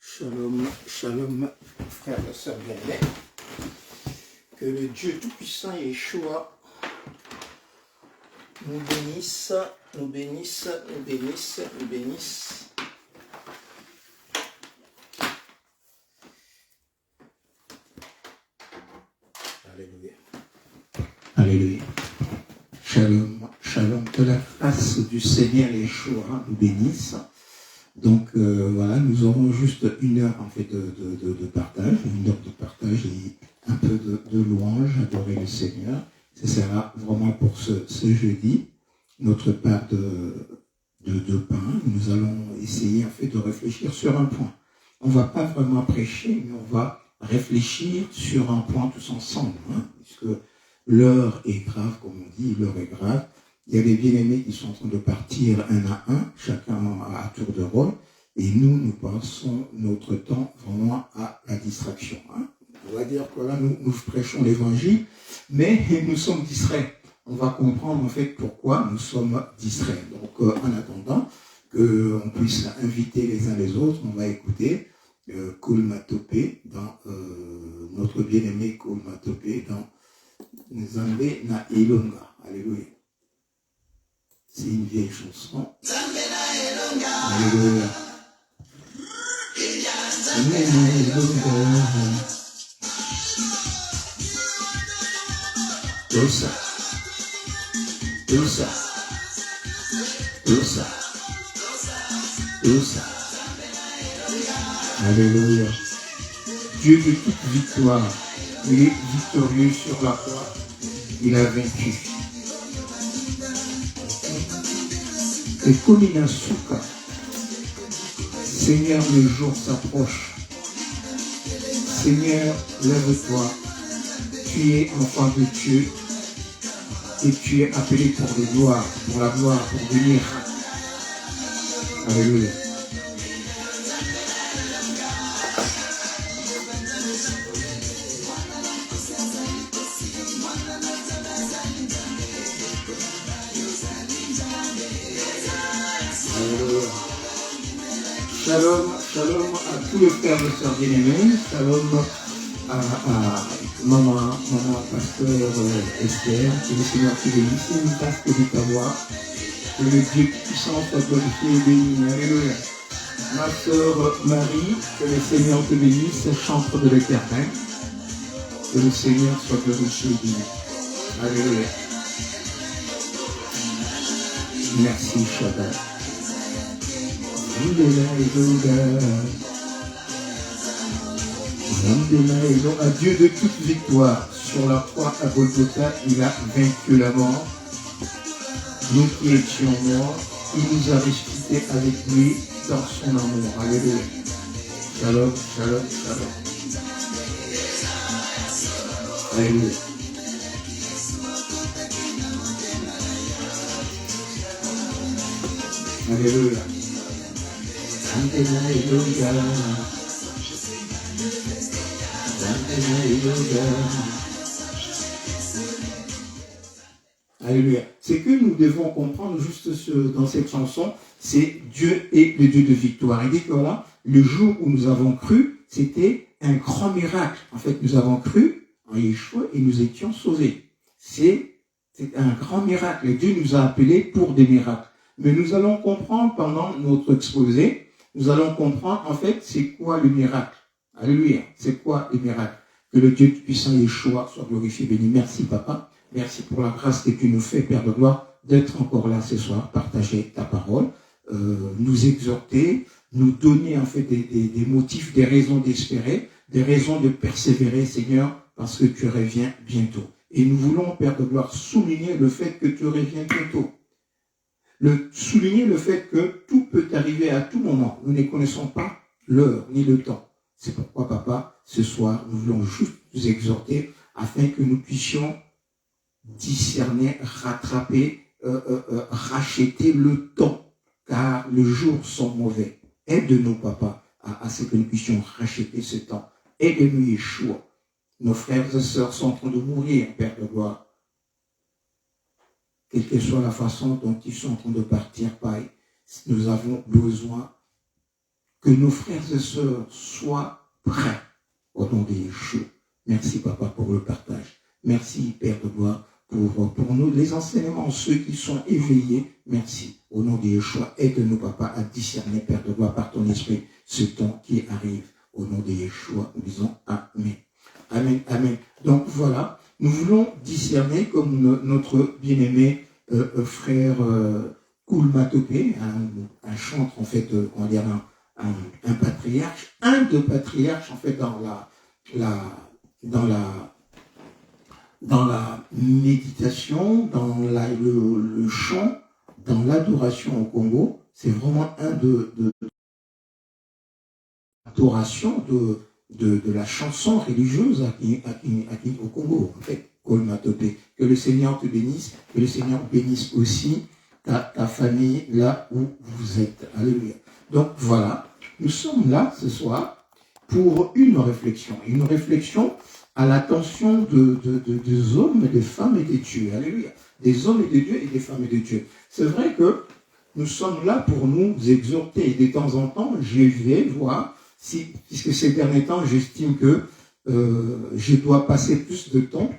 Shalom, shalom, frères et sœurs bien-aimés. Que le Dieu Tout-Puissant Yeshua nous bénisse, nous bénisse, nous bénisse, nous bénisse. Alléluia. Alléluia. Shalom, shalom. Que la grâce du Seigneur Yeshua nous bénisse. Donc voilà, nous aurons juste une heure en fait de partage, et un peu de louange, adorer le Seigneur. Ce sera vraiment pour ce jeudi, notre part de pain. Nous allons essayer en fait de réfléchir sur un point. On ne va pas vraiment prêcher, mais on va réfléchir sur un point tous ensemble, puisque l'heure est grave, comme on dit, l'heure est grave. Il y a des bien-aimés qui sont en train de partir un à un, chacun à tour de rôle, et nous passons notre temps vraiment à la distraction. On va dire que là, nous prêchons l'évangile, mais nous sommes distraits. On va comprendre en fait pourquoi nous sommes distraits. Donc, en attendant qu'on puisse inviter les uns les autres, on va écouter Koulma Topé dans notre bien-aimé Koulma Topé dans Nzambe na Ilonga. Alléluia. C'est une vieille chanson. Alléluia. Tout ça. Tout ça. Tout ça. Tout ça. Alléluia. Dieu de toute victoire. Il est victorieux sur la croix. Il a vaincu. Et Kominasuka, Seigneur, le jour s'approche. Seigneur, lève-toi. Tu es enfant de Dieu et tu es appelé pour la gloire, pour venir. Alléluia. Shalom, shalom à tous les frères et sœurs bien-aimés. Shalom à maman, pasteur Esther. Que le Seigneur te bénisse. C'est une tasse que de t'avoir. Que le Dieu puissant soit glorifié et béni. Alléluia. Ma sœur Marie, que le Seigneur te bénisse, chantre de l'Éternel. Que le Seigneur soit glorifié et béni. Alléluia. Merci, Shabbat. À Dieu de toute victoire, sur la croix à Golgotha, il a vaincu la mort. Nous qui étions morts, il nous a ressuscités avec lui dans son amour. Alléluia. Shalom, shalom, shalom. Alléluia. Alléluia. Alléluia. C'est que nous devons comprendre juste dans cette chanson, c'est Dieu est le Dieu de victoire. Il dit que voilà, le jour où nous avons cru, c'était un grand miracle. En fait, nous avons cru en Yeshua et nous étions sauvés. C'est un grand miracle. Et Dieu nous a appelés pour des miracles. Mais nous allons comprendre pendant notre exposé, nous allons comprendre en fait c'est quoi le miracle. Alléluia. C'est quoi le miracle? Que le Dieu puissant Yeshua soit glorifié, béni. Merci papa. Merci pour la grâce que tu nous fais, Père de gloire, d'être encore là ce soir, partager ta parole, nous exhorter, nous donner en fait des motifs, des raisons d'espérer, des raisons de persévérer, Seigneur, parce que tu reviens bientôt. Et nous voulons, Père de gloire, souligner le fait que tu reviens bientôt. Souligner le fait que tout peut arriver à tout moment. Nous ne connaissons pas l'heure ni le temps. C'est pourquoi, papa, ce soir, nous voulons juste vous exhorter afin que nous puissions discerner, rattraper, racheter le temps, car les jours sont mauvais. Aide-nous, papa, à ce que nous puissions racheter ce temps. Aide-nous, Yeshua. Nos frères et sœurs sont en train de mourir, Père de gloire. Quelle que soit la façon dont ils sont en train de partir, Père, nous avons besoin que nos frères et sœurs soient prêts au nom de Yeshua. Merci, Papa, pour le partage. Merci, Père de gloire, pour nous, les enseignements, ceux qui sont éveillés. Merci. Au nom de Yeshua, aide-nous, Papa, à discerner, Père de gloire, par ton esprit, ce temps qui arrive. Au nom de Yeshua, nous disons Amen. Amen, Amen. Donc voilà, nous voulons discerner, comme notre bien-aimé frère Koulmatopé, un chantre, en fait, on va dire un patriarche, un de patriarches, en fait, dans la méditation, dans le chant, dans l'adoration au Congo. C'est vraiment un de l'adoration de la chanson religieuse au Congo, en fait, Koulmatopé. Que le Seigneur te bénisse, que le Seigneur bénisse aussi ta famille là où vous êtes. Alléluia. Donc voilà, nous sommes là ce soir pour une réflexion à l'attention des hommes, des femmes et des dieux. Alléluia. Des hommes et des dieux et des femmes et des dieux. C'est vrai que nous sommes là pour nous exhorter et de temps en temps, je vais voir puisque ces derniers temps, j'estime que je dois passer plus de temps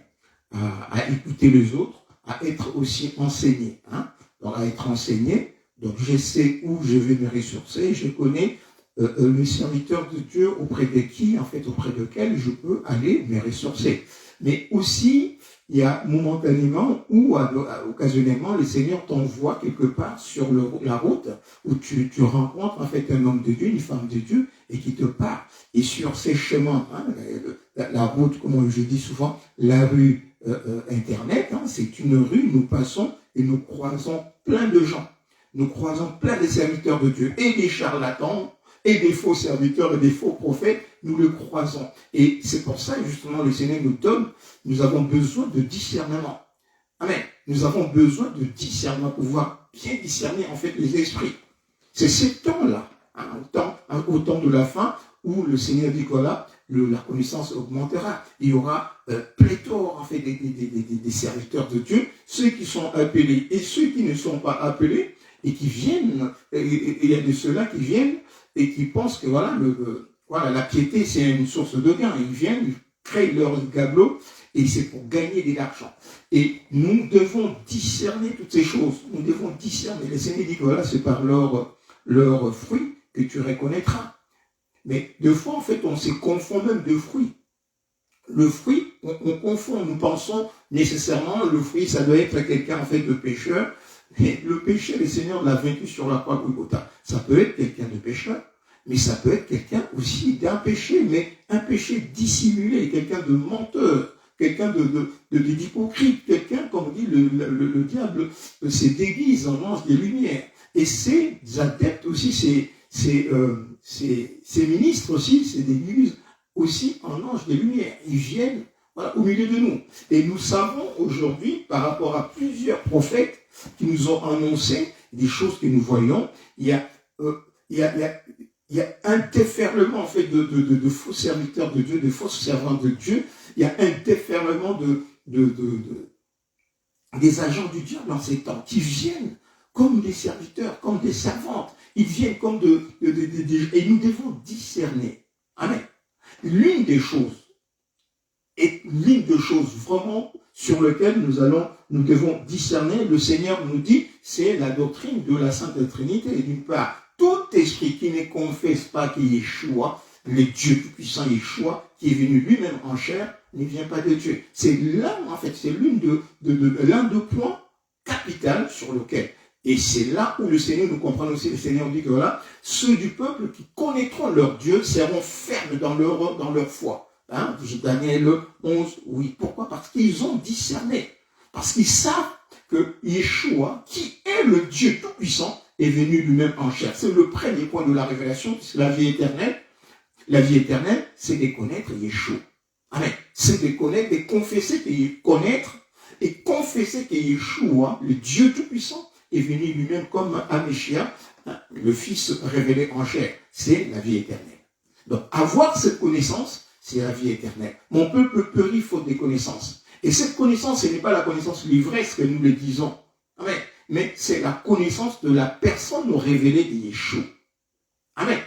à écouter les autres, à être aussi enseigné. Hein? Donc, à être enseigné, donc je sais où je vais me ressourcer, je connais le serviteur de Dieu auprès de auprès de je peux aller me ressourcer. Mais aussi, il y a momentanément ou occasionnellement, le Seigneur t'envoie quelque part sur la route où tu rencontres en fait un homme de Dieu, une femme de Dieu, et qui te parle. Et sur ces chemins, hein, la route, comme je dis souvent, la rue Internet, hein, c'est une rue, nous passons et nous croisons plein de gens. Nous croisons plein de serviteurs de Dieu et des charlatans, et des faux serviteurs et des faux prophètes, nous le croisons. Et c'est pour ça, justement, le Seigneur nous avons besoin de discernement. Amen. Nous avons besoin de discernement, pouvoir bien discerner, en fait, les esprits. C'est ces temps-là, hein, au temps de la fin, où le Seigneur dit que là, la connaissance augmentera. Il y aura pléthore, en fait, des serviteurs de Dieu, ceux qui sont appelés et ceux qui ne sont pas appelés, et qui viennent, et il y a de ceux-là qui viennent, et qui pensent que la piété, c'est une source de gain. Ils viennent, ils créent leur gabelot, et c'est pour gagner de l'argent. Et nous devons discerner toutes ces choses. Nous devons discerner. Le Seigneur dit que c'est par leurs fruits que tu reconnaîtras. Mais deux fois, en fait, on se confond même de fruits. Le fruit, on confond. Nous pensons nécessairement, le fruit, ça doit être quelqu'un, en fait, de pécheur. Mais le péché, le Seigneur l'a vaincu sur la croix Golgotha. Ça peut être quelqu'un de pécheur, mais ça peut être quelqu'un aussi d'un péché, mais un péché dissimulé, quelqu'un de menteur, quelqu'un d'hypocrite, quelqu'un, comme dit le diable, se déguise en ange des lumières. Et ces adeptes aussi, ces ministres aussi, c'est déguisent aussi en ange des lumières. Ils viennent au milieu de nous. Et nous savons aujourd'hui, par rapport à plusieurs prophètes qui nous ont annoncé des choses que nous voyons, il y a un déferlement en fait de faux serviteurs de Dieu, de fausses servantes de Dieu. Il y a un déferlement des agents du diable dans ces temps qui viennent comme des serviteurs, comme des servantes. Ils viennent comme et nous devons discerner. Amen. L'une des choses vraiment sur lesquelles nous devons discerner, le Seigneur nous dit, c'est la doctrine de la Sainte Trinité. D'une part, tout esprit qui ne confesse pas qu'il est Yeshua, le Dieu tout-puissant Yeshua, qui est venu lui-même en chair, ne vient pas de Dieu. C'est là, en fait, c'est l'un des points capitaux sur lequel. Et c'est là où le Seigneur nous comprend aussi. Le Seigneur dit que ceux du peuple qui connaîtront leur Dieu seront fermes dans leur foi. Hein, Daniel 11, oui. Pourquoi? Parce qu'ils ont discerné. Parce qu'ils savent que Yeshua, qui est le Dieu tout-puissant, est venu lui-même en chair. C'est le premier point de la révélation, puisque la vie éternelle, c'est de connaître Yeshua. Amen. C'est de connaître, de confesser et confesser que Yeshua, le Dieu tout-puissant, est venu lui-même comme un Messia, le Fils révélé en chair. C'est la vie éternelle. Donc, avoir cette connaissance, c'est la vie éternelle. Mon peuple périt faute des connaissances. Et cette connaissance, ce n'est pas la connaissance l'ivresse que nous le disons. Amen. Mais c'est la connaissance de la personne révélée de Yeshua. Amen.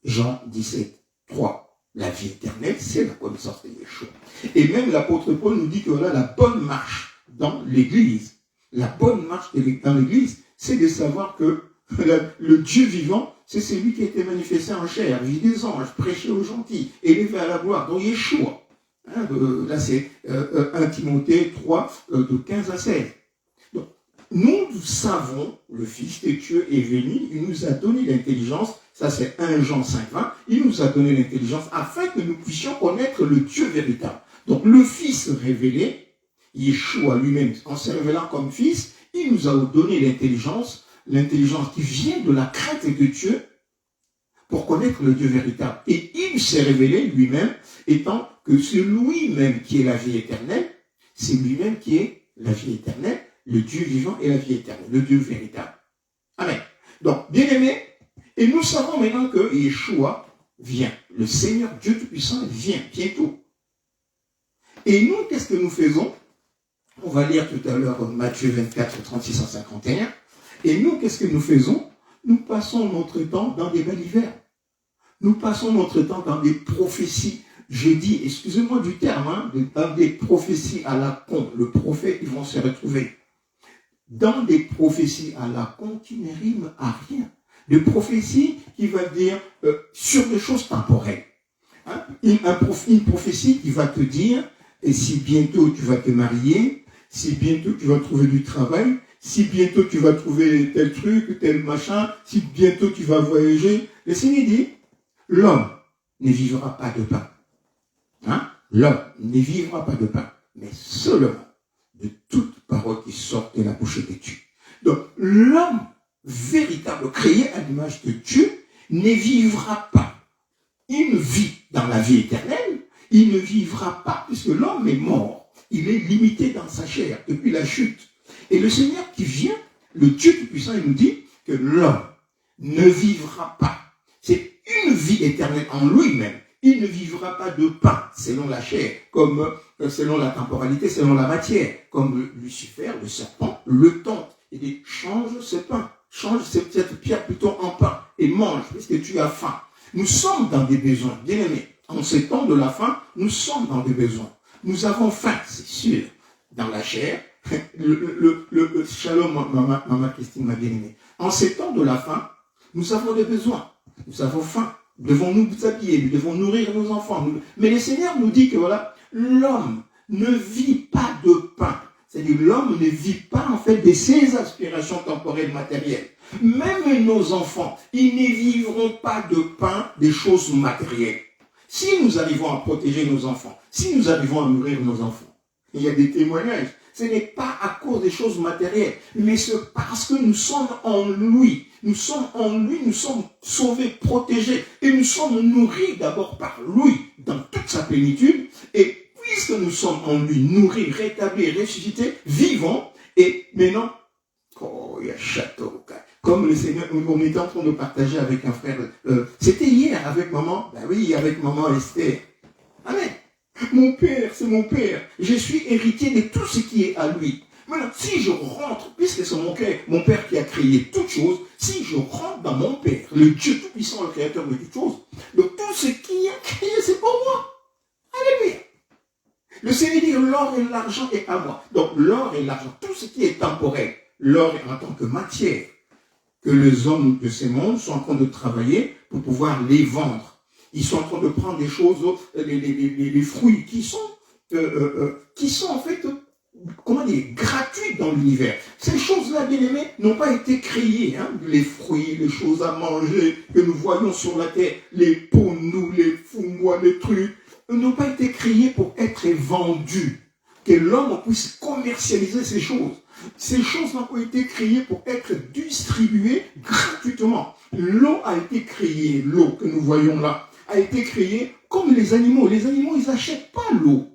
Jean 17, 3. La vie éternelle, c'est la connaissance de Yeshua. Et même l'apôtre Paul nous dit que voilà, la bonne marche dans l'Église, la bonne marche dans l'Église, c'est de savoir que le Dieu vivant, c'est celui qui a été manifesté en chair, vie des anges, prêché aux gentils, élevé à la gloire, donc Yeshua. Hein, là, c'est 1 Timothée 3, de 15 à 16. Donc, nous savons, le Fils de Dieu est venu, il nous a donné l'intelligence, ça c'est 1 Jean 5, 20, il nous a donné l'intelligence afin que nous puissions connaître le Dieu véritable. Donc, le Fils révélé, Yeshua lui-même, en se révélant comme Fils, il nous a donné l'intelligence qui vient de la crainte de Dieu pour connaître le Dieu véritable. Et il s'est révélé lui-même, étant que c'est lui-même qui est la vie éternelle, c'est lui-même qui est la vie éternelle, le Dieu vivant et la vie éternelle, le Dieu véritable. Amen. Donc, bien aimé, et nous savons maintenant que Yeshua vient. Le Seigneur Dieu Tout-Puissant vient bientôt. Et nous, qu'est-ce que nous faisons? On va lire tout à l'heure Matthieu 24, 36 à 51. Et nous, qu'est-ce que nous faisons? Nous passons notre temps dans des balivères. Nous passons notre temps dans des prophéties. Je dis, excusez-moi du terme, hein, dans des prophéties à la con. Le prophète, ils vont se retrouver dans des prophéties à la con qui ne riment à rien. Des prophéties qui vont dire sur des choses temporelles. Hein? Une prophétie qui va te dire, et si bientôt tu vas te marier, si bientôt tu vas trouver du travail, si bientôt tu vas trouver tel truc, tel machin, si bientôt tu vas voyager, le Seigneur dit, l'homme ne vivra pas de pain. Hein? L'homme ne vivra pas de pain, mais seulement de toute parole qui sort de la bouche de Dieu. Donc, l'homme véritable, créé à l'image de Dieu, ne vivra pas. Il vit dans la vie éternelle, il ne vivra pas, puisque l'homme est mort. Il est limité dans sa chair depuis la chute. Et le Seigneur qui vient, le Dieu Tout-Puissant, il nous dit que l'homme ne vivra pas. C'est une vie éternelle en lui-même. Il ne vivra pas de pain selon la chair, comme selon la temporalité, selon la matière, comme Lucifer, le serpent, le tente. Il dit, change ce pain, change cette pierre plutôt en pain et mange, parce que tu as faim. Nous sommes dans des besoins, bien aimés. En ces temps de la faim, nous sommes dans des besoins. Nous avons faim, c'est sûr, dans la chair. Shalom, maman Christine, ma bien-aimée. En ces temps de la faim, nous avons des besoins. Nous avons faim. Nous devons nous habiller, nous devons nourrir nos enfants. Mais le Seigneur nous dit que voilà, l'homme ne vit pas de pain. C'est-à-dire l'homme ne vit pas en fait de ses aspirations temporelles matérielles. Même nos enfants, ils ne vivront pas de pain des choses matérielles. Si nous arrivons à protéger nos enfants, si nous arrivons à nourrir nos enfants, il y a des témoignages. Ce n'est pas à cause des choses matérielles, mais c'est parce que nous sommes en lui. Nous sommes en lui, nous sommes sauvés, protégés, et nous sommes nourris d'abord par lui, dans toute sa plénitude. Et puisque nous sommes en lui, nourris, rétablis, ressuscités, vivants, et maintenant, oh, il y a château. Comme le Seigneur, on était en train de partager avec un frère, c'était hier avec maman, ben oui, avec maman Esther. Amen. Mon père, c'est mon père. Je suis héritier de tout ce qui est à lui. Maintenant, si je rentre, puisque c'est mon père qui a créé toutes choses, si je rentre dans mon père, le Dieu Tout-Puissant, le créateur de toutes choses, donc tout ce qui a créé, c'est pour moi. Alléluia. Le Seigneur dit, l'or et l'argent est à moi. Donc l'or et l'argent, tout ce qui est temporel, l'or en tant que matière, que les hommes de ces mondes sont en train de travailler pour pouvoir les vendre. Ils sont en train de prendre des choses, les fruits qui sont en fait, comment dire, gratuits dans l'univers. Ces choses-là, bien aimés, n'ont pas été créées. Hein? Les fruits, les choses à manger que nous voyons sur la terre, les poneaux, les foumois, les trucs, n'ont pas été créés pour être vendus. Que l'homme puisse commercialiser ces choses. Ces choses n'ont pas été créées pour être distribuées gratuitement. L'eau a été créée, l'eau que nous voyons là, a été créée comme les animaux. Les animaux, ils n'achètent pas l'eau.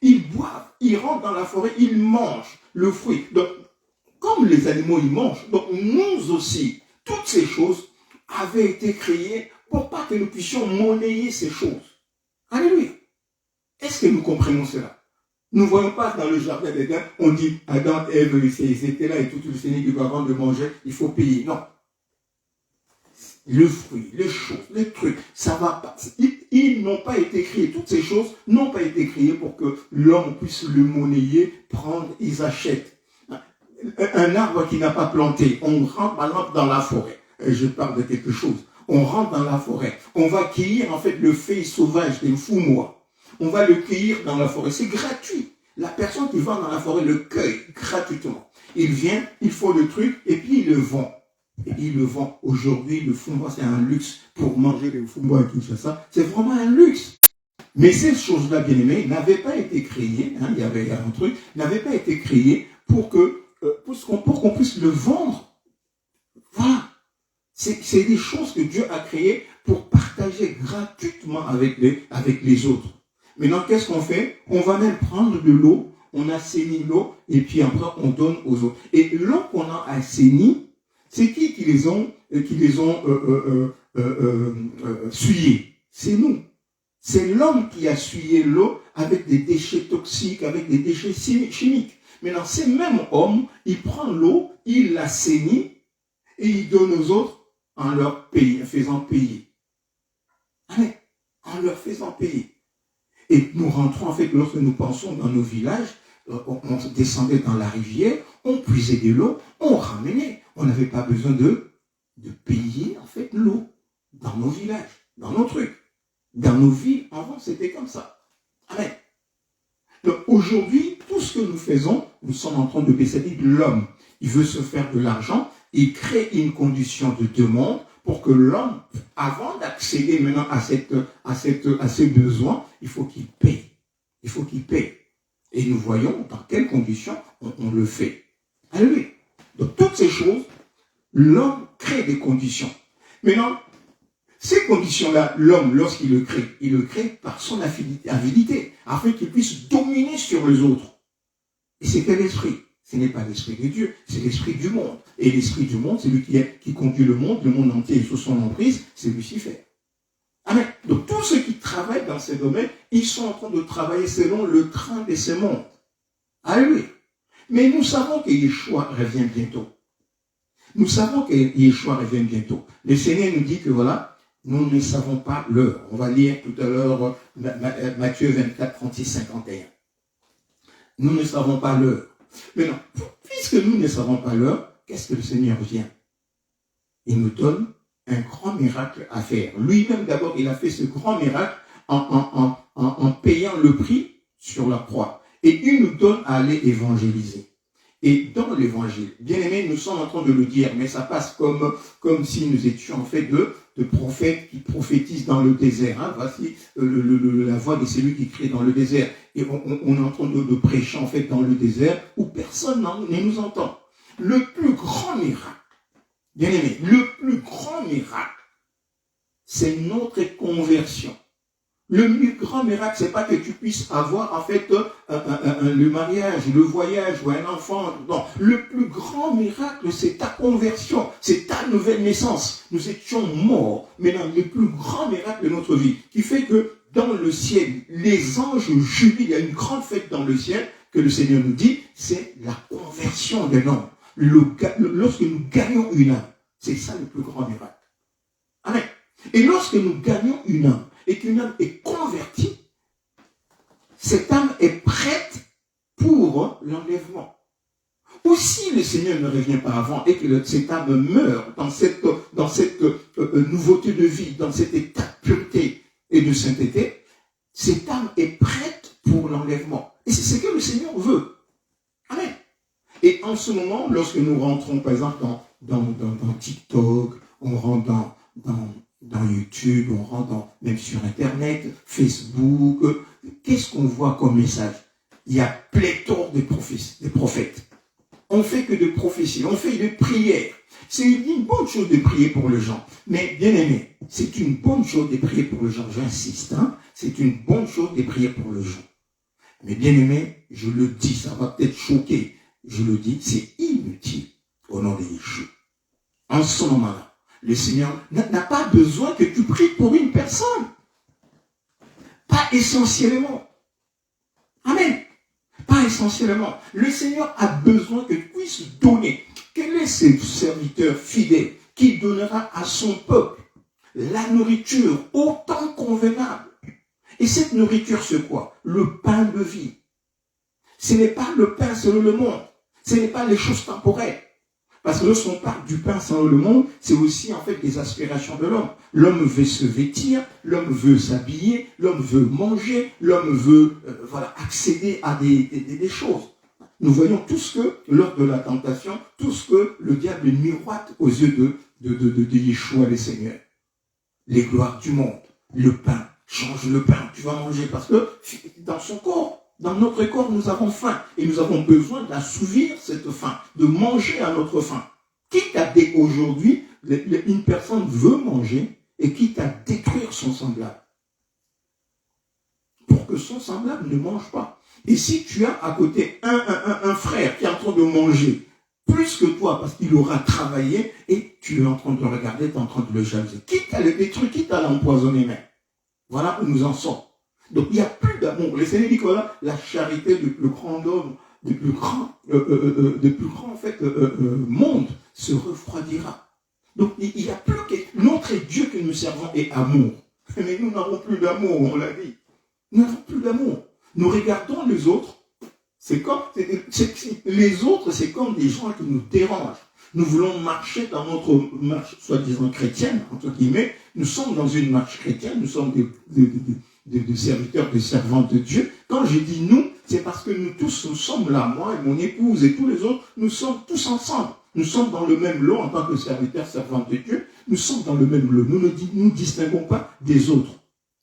Ils boivent, ils rentrent dans la forêt, ils mangent le fruit. Donc, comme les animaux, ils mangent, donc nous aussi, toutes ces choses avaient été créées pour pas que nous puissions monnayer ces choses. Alléluia. Est-ce que nous comprenons cela? Nous ne voyons pas dans le jardin d'Éden, on dit Adam, Ève, ils étaient là et tout le Seigneur dit avant de manger, il faut payer. Non. le fruit, les choses, les trucs, ça va pas. Ils n'ont pas été créés, toutes ces choses n'ont pas été créées pour que l'homme puisse le monnayer, prendre, ils achètent. Un arbre qui n'a pas planté, on rentre par exemple dans la forêt. Je parle de quelque chose. On rentre dans la forêt. On va cueillir en fait le feuille sauvage des foumois. On va le cueillir dans la forêt. C'est gratuit. La personne qui va dans la forêt le cueille gratuitement. Il vient, il faut le truc et puis il le vend. Et il le vend. Aujourd'hui, le foumois, c'est un luxe pour manger les foumois et tout ça. C'est vraiment un luxe. Mais ces choses-là, bien aimées, n'avaient pas été créées. Il y avait un truc, n'avaient pas été créées pour qu'on puisse le vendre. Voilà. C'est des choses que Dieu a créées pour partager gratuitement avec les autres. Maintenant, qu'est-ce qu'on fait? On va même prendre de l'eau, on assainit l'eau, et puis après, on donne aux autres. Et l'eau qu'on a assainie, c'est qui les ont souillés? C'est nous. C'est l'homme qui a souillé l'eau avec des déchets toxiques, avec des déchets chimiques. Maintenant, ces mêmes hommes, il prend l'eau, il l'assainit, et il donne aux autres en leur faisant payer. Amen. En leur faisant payer. Et nous rentrons, en fait, lorsque nous pensons dans nos villages, on descendait dans la rivière, on puisait de l'eau, on ramenait. On n'avait pas besoin de payer, en fait, l'eau dans nos villages, dans nos trucs. Dans nos villes, avant, c'était comme ça. Amen. Donc, aujourd'hui, tout ce que nous faisons, nous sommes en train de baisser l'homme. Il veut se faire de l'argent, il crée une condition de demande pour que l'homme, avant d'accéder maintenant à ces besoins, il faut qu'il paye. Il faut qu'il paye. Et nous voyons dans quelles conditions on le fait. Alléluia. Donc, toutes ces choses, l'homme crée des conditions. Maintenant, ces conditions-là, l'homme, lorsqu'il le crée par son avidité, afin qu'il puisse dominer sur les autres. Et c'est quel esprit? Ce n'est pas l'esprit de Dieu, c'est l'esprit du monde. Et l'esprit du monde, c'est lui qui conduit le monde entier est sous son emprise, c'est Lucifer. Amen. Donc tous ceux qui travaillent dans ces domaines, ils sont en train de travailler selon le train de ce monde. Alléluia. Mais nous savons que Yeshua revient bientôt. Nous savons que Yeshua revient bientôt. Le Seigneur nous dit que voilà, nous ne savons pas l'heure. On va lire tout à l'heure Matthieu 24, 36, 51. Nous ne savons pas l'heure. Maintenant, puisque nous ne savons pas l'heure, qu'est-ce que le Seigneur vient? Il nous donne un grand miracle à faire. Lui-même, d'abord, il a fait ce grand miracle en payant le prix sur la croix. Et il nous donne à aller évangéliser. Et dans l'évangile, bien aimé, nous sommes en train de le dire, mais ça passe comme si nous étions en fait de prophètes qui prophétisent dans le désert. Hein. Voici la voix de celui qui crie dans le désert. Et on est en train de prêcher en fait dans le désert où personne ne nous entend. Le plus grand miracle, bien aimé, le plus grand miracle, c'est notre conversion. Le plus grand miracle, c'est pas que tu puisses avoir en fait le mariage, le voyage ou un enfant. Non, le plus grand miracle, c'est ta conversion, c'est ta nouvelle naissance. Nous étions morts, mais dans le plus grand miracle de notre vie, qui fait que dans le ciel, les anges jubilent. Il y a une grande fête dans le ciel que le Seigneur nous dit, c'est la conversion de l'homme. Lorsque nous gagnons une âme, c'est ça le plus grand miracle. Amen. Et lorsque nous gagnons une âme, et qu'une âme est convertie, cette âme est prête pour l'enlèvement. Ou si le Seigneur ne revient pas avant et que cette âme meurt dans cette nouveauté de vie, dans cet état de pureté et de sainteté, cette âme est prête pour l'enlèvement. Et c'est ce que le Seigneur veut. Amen. Et en ce moment, lorsque nous rentrons, par exemple, dans TikTok, on rentre dans YouTube, on rentre même sur Internet, Facebook, qu'est-ce qu'on voit comme message? Il y a pléthore de prophètes. On fait que de prophéties, on fait de prières. C'est une bonne chose de prier pour les gens. Mais bien aimé, c'est une bonne chose de prier pour les gens. J'insiste, hein? C'est une bonne chose de prier pour les gens. Mais bien aimé, je le dis, ça va peut-être choquer. Je le dis, c'est inutile au nom de Yeshua. En ce moment-là, le Seigneur n'a pas besoin que tu pries pour une personne. Pas essentiellement. Amen. Pas essentiellement. Le Seigneur a besoin que tu puisses donner. Quel est ce serviteur fidèle qui donnera à son peuple la nourriture au temps convenable. Et cette nourriture, c'est quoi? Le pain de vie. Ce n'est pas le pain selon le monde. Ce n'est pas les choses temporelles. Parce que lorsqu'on parle du pain selon le monde, c'est aussi en fait des aspirations de l'homme. L'homme veut se vêtir, l'homme veut s'habiller, l'homme veut manger, l'homme veut accéder à des choses. Nous voyons tout ce que, lors de la tentation, tout ce que le diable miroite aux yeux de Yeshua le Seigneur. Les gloires du monde, le pain, change le pain, tu vas manger parce que dans son corps, dans notre corps, nous avons faim et nous avons besoin d'assouvir cette faim, de manger à notre faim. Quitte à aujourd'hui, une personne veut manger et quitte à détruire son semblable pour que son semblable ne mange pas. Et si tu as à côté un frère qui est en train de manger plus que toi parce qu'il aura travaillé et tu es en train de le regarder, tu es en train de le jalouser, quitte à le détruire, quitte à l'empoisonner même. Voilà où nous en sommes. Donc il n'y a plus d'amour. Le Seigneur dit que voilà, la charité du plus grand homme, du plus grand monde se refroidira. Donc il n'y a plus que notre Dieu que nous servons est amour. Mais nous n'avons plus d'amour, on l'a dit. Nous n'avons plus d'amour. Nous regardons les autres. Les autres, c'est comme des gens qui nous dérangent. Nous voulons marcher dans notre marche, soi-disant chrétienne, entre guillemets. Nous sommes dans une marche chrétienne, nous sommes des serviteurs, des servantes de Dieu. Quand je dis nous, c'est parce que nous tous, nous sommes là, moi et mon épouse et tous les autres, nous sommes tous ensemble. Nous sommes dans le même lot en tant que serviteurs, servantes de Dieu. Nous sommes dans le même lot. Nous ne distinguons pas des autres.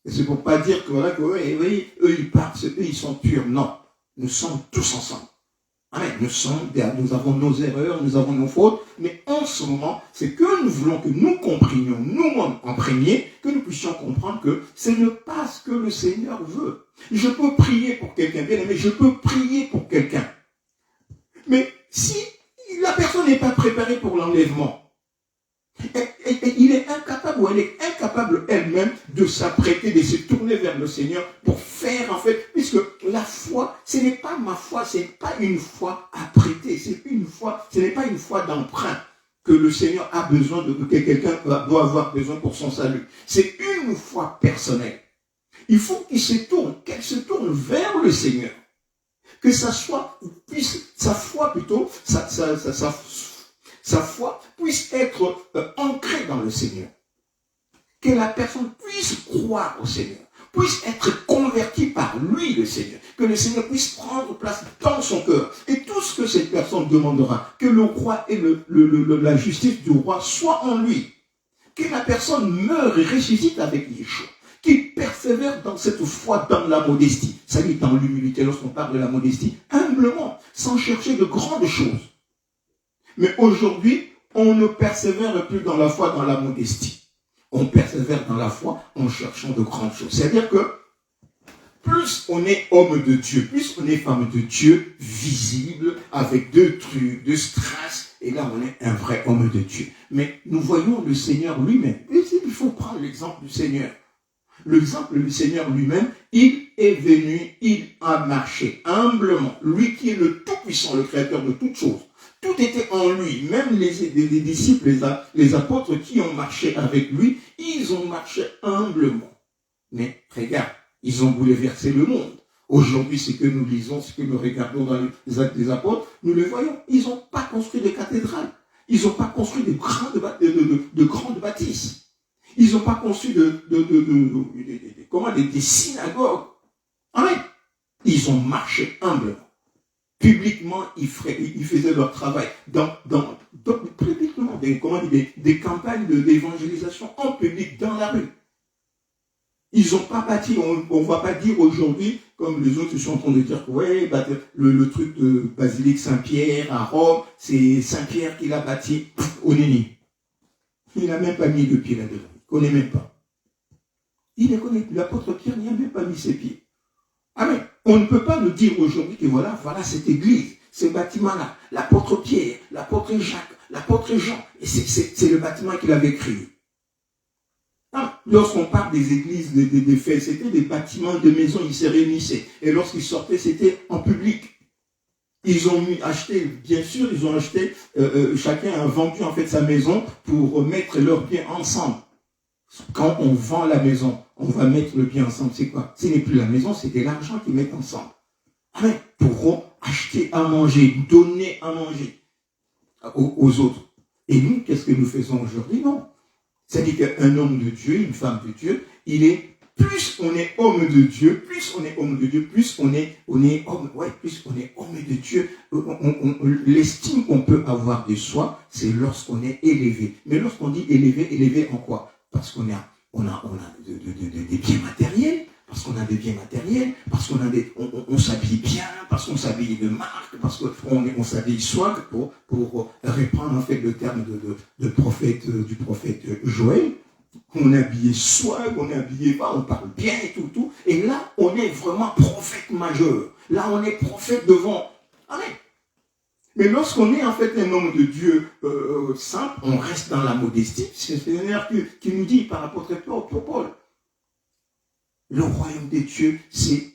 Et c'est pour pas dire que voilà, que oui, eux ils partent, eux ils sont purs. Non. Nous sommes tous ensemble. Amen. Nous avons nos erreurs, nous avons nos fautes, mais en ce moment, c'est que nous voulons que nous comprenions, nous-mêmes en premier, que nous puissions comprendre que ce n'est pas ce que le Seigneur veut. Je peux prier pour quelqu'un, bien aimé, je peux prier pour quelqu'un. Mais si la personne n'est pas préparée pour l'enlèvement, il est incapable ou elle est incapable elle-même de s'apprêter, de se tourner vers le Seigneur pour faire en fait, puisque la foi, ce n'est pas ma foi, ce n'est pas une foi apprêtée, ce n'est pas une foi d'emprunt que le Seigneur a besoin que quelqu'un doit avoir besoin pour son salut. C'est une foi personnelle. Il faut qu'elle se tourne vers le Seigneur. Que sa foi puisse être ancrée dans le Seigneur. Que la personne puisse croire au Seigneur, puisse être convertie par lui, le Seigneur. Que le Seigneur puisse prendre place dans son cœur. Et tout ce que cette personne demandera, que le roi et la justice du roi soient en lui. Que la personne meure et ressuscite avec Yeshua. Qu'il persévère dans cette foi, dans la modestie. Ça dit dans l'humilité, lorsqu'on parle de la modestie, humblement, sans chercher de grandes choses. Mais aujourd'hui, on ne persévère plus dans la foi, dans la modestie. On persévère dans la foi en cherchant de grandes choses. C'est-à-dire que plus on est homme de Dieu, plus on est femme de Dieu, visible, avec deux trucs, deux strass, et là on est un vrai homme de Dieu. Mais nous voyons le Seigneur lui-même. Il faut prendre l'exemple du Seigneur. L'exemple du Seigneur lui-même, il est venu, il a marché humblement. Lui qui est le Tout-Puissant, le Créateur de toutes choses. Tout était en lui. Même les disciples, les apôtres qui ont marché avec lui, ils ont marché humblement. Mais regarde, ils ont bouleversé le monde. Aujourd'hui, ce que nous lisons, ce que nous regardons dans les actes des apôtres, nous le voyons. Ils n'ont pas construit de cathédrales. Ils n'ont pas construit de grandes bâtisses. Ils n'ont pas construit des synagogues. Amen. Ils ont marché humblement. Publiquement, ils faisaient leur travail. Publiquement, des campagnes d'évangélisation en public, dans la rue. Ils n'ont pas bâti, on ne va pas dire aujourd'hui, comme les autres sont en train de dire, ouais, le truc de Basilique Saint-Pierre à Rome, c'est Saint-Pierre qui l'a bâti au Nini. Il n'a même pas mis le pied là-dedans. Il ne connaît même pas. Il ne connaît plus. L'apôtre Pierre n'y a même pas mis ses pieds. Amen. On ne peut pas nous dire aujourd'hui que voilà cette église, ce bâtiment-là, l'apôtre Pierre, l'apôtre Jacques, l'apôtre Jean, et c'est le bâtiment qu'il avait créé. Lorsqu'on parle des églises, des faits, c'était des bâtiments de maisons, ils se réunissaient. Et lorsqu'ils sortaient, c'était en public. Ils ont acheté, bien sûr, ils ont acheté, chacun a vendu en fait sa maison pour mettre leurs biens ensemble. Quand on vend la maison, on va mettre le bien ensemble, c'est quoi? Ce n'est plus la maison, c'était l'argent qu'ils mettent ensemble. Amen. Pour acheter à manger, donner à manger aux autres. Et nous, qu'est-ce que nous faisons aujourd'hui? Non. C'est-à-dire qu'un homme de Dieu, une femme de Dieu, il est, plus on est homme de Dieu, plus on est homme de Dieu, plus on est homme, ouais, plus on est homme de Dieu, l'estime qu'on peut avoir de soi, c'est lorsqu'on est élevé. Mais lorsqu'on dit élevé, élevé en quoi? Parce qu'on a des biens matériels, parce qu'on a des biens matériels, parce qu'on a on s'habille bien, parce qu'on s'habille de marque, parce qu'on s'habille swag pour reprendre en fait le terme du prophète Joël. On est habillé swag, on est habillé, on parle bien et tout. Et là, on est vraiment prophète majeur. Là, on est prophète devant. Amen. Mais lorsqu'on est en fait un homme de Dieu simple, on reste dans la modestie. C'est le Seigneur qui nous dit par l'apôtre Paul. Le royaume des dieux, c'est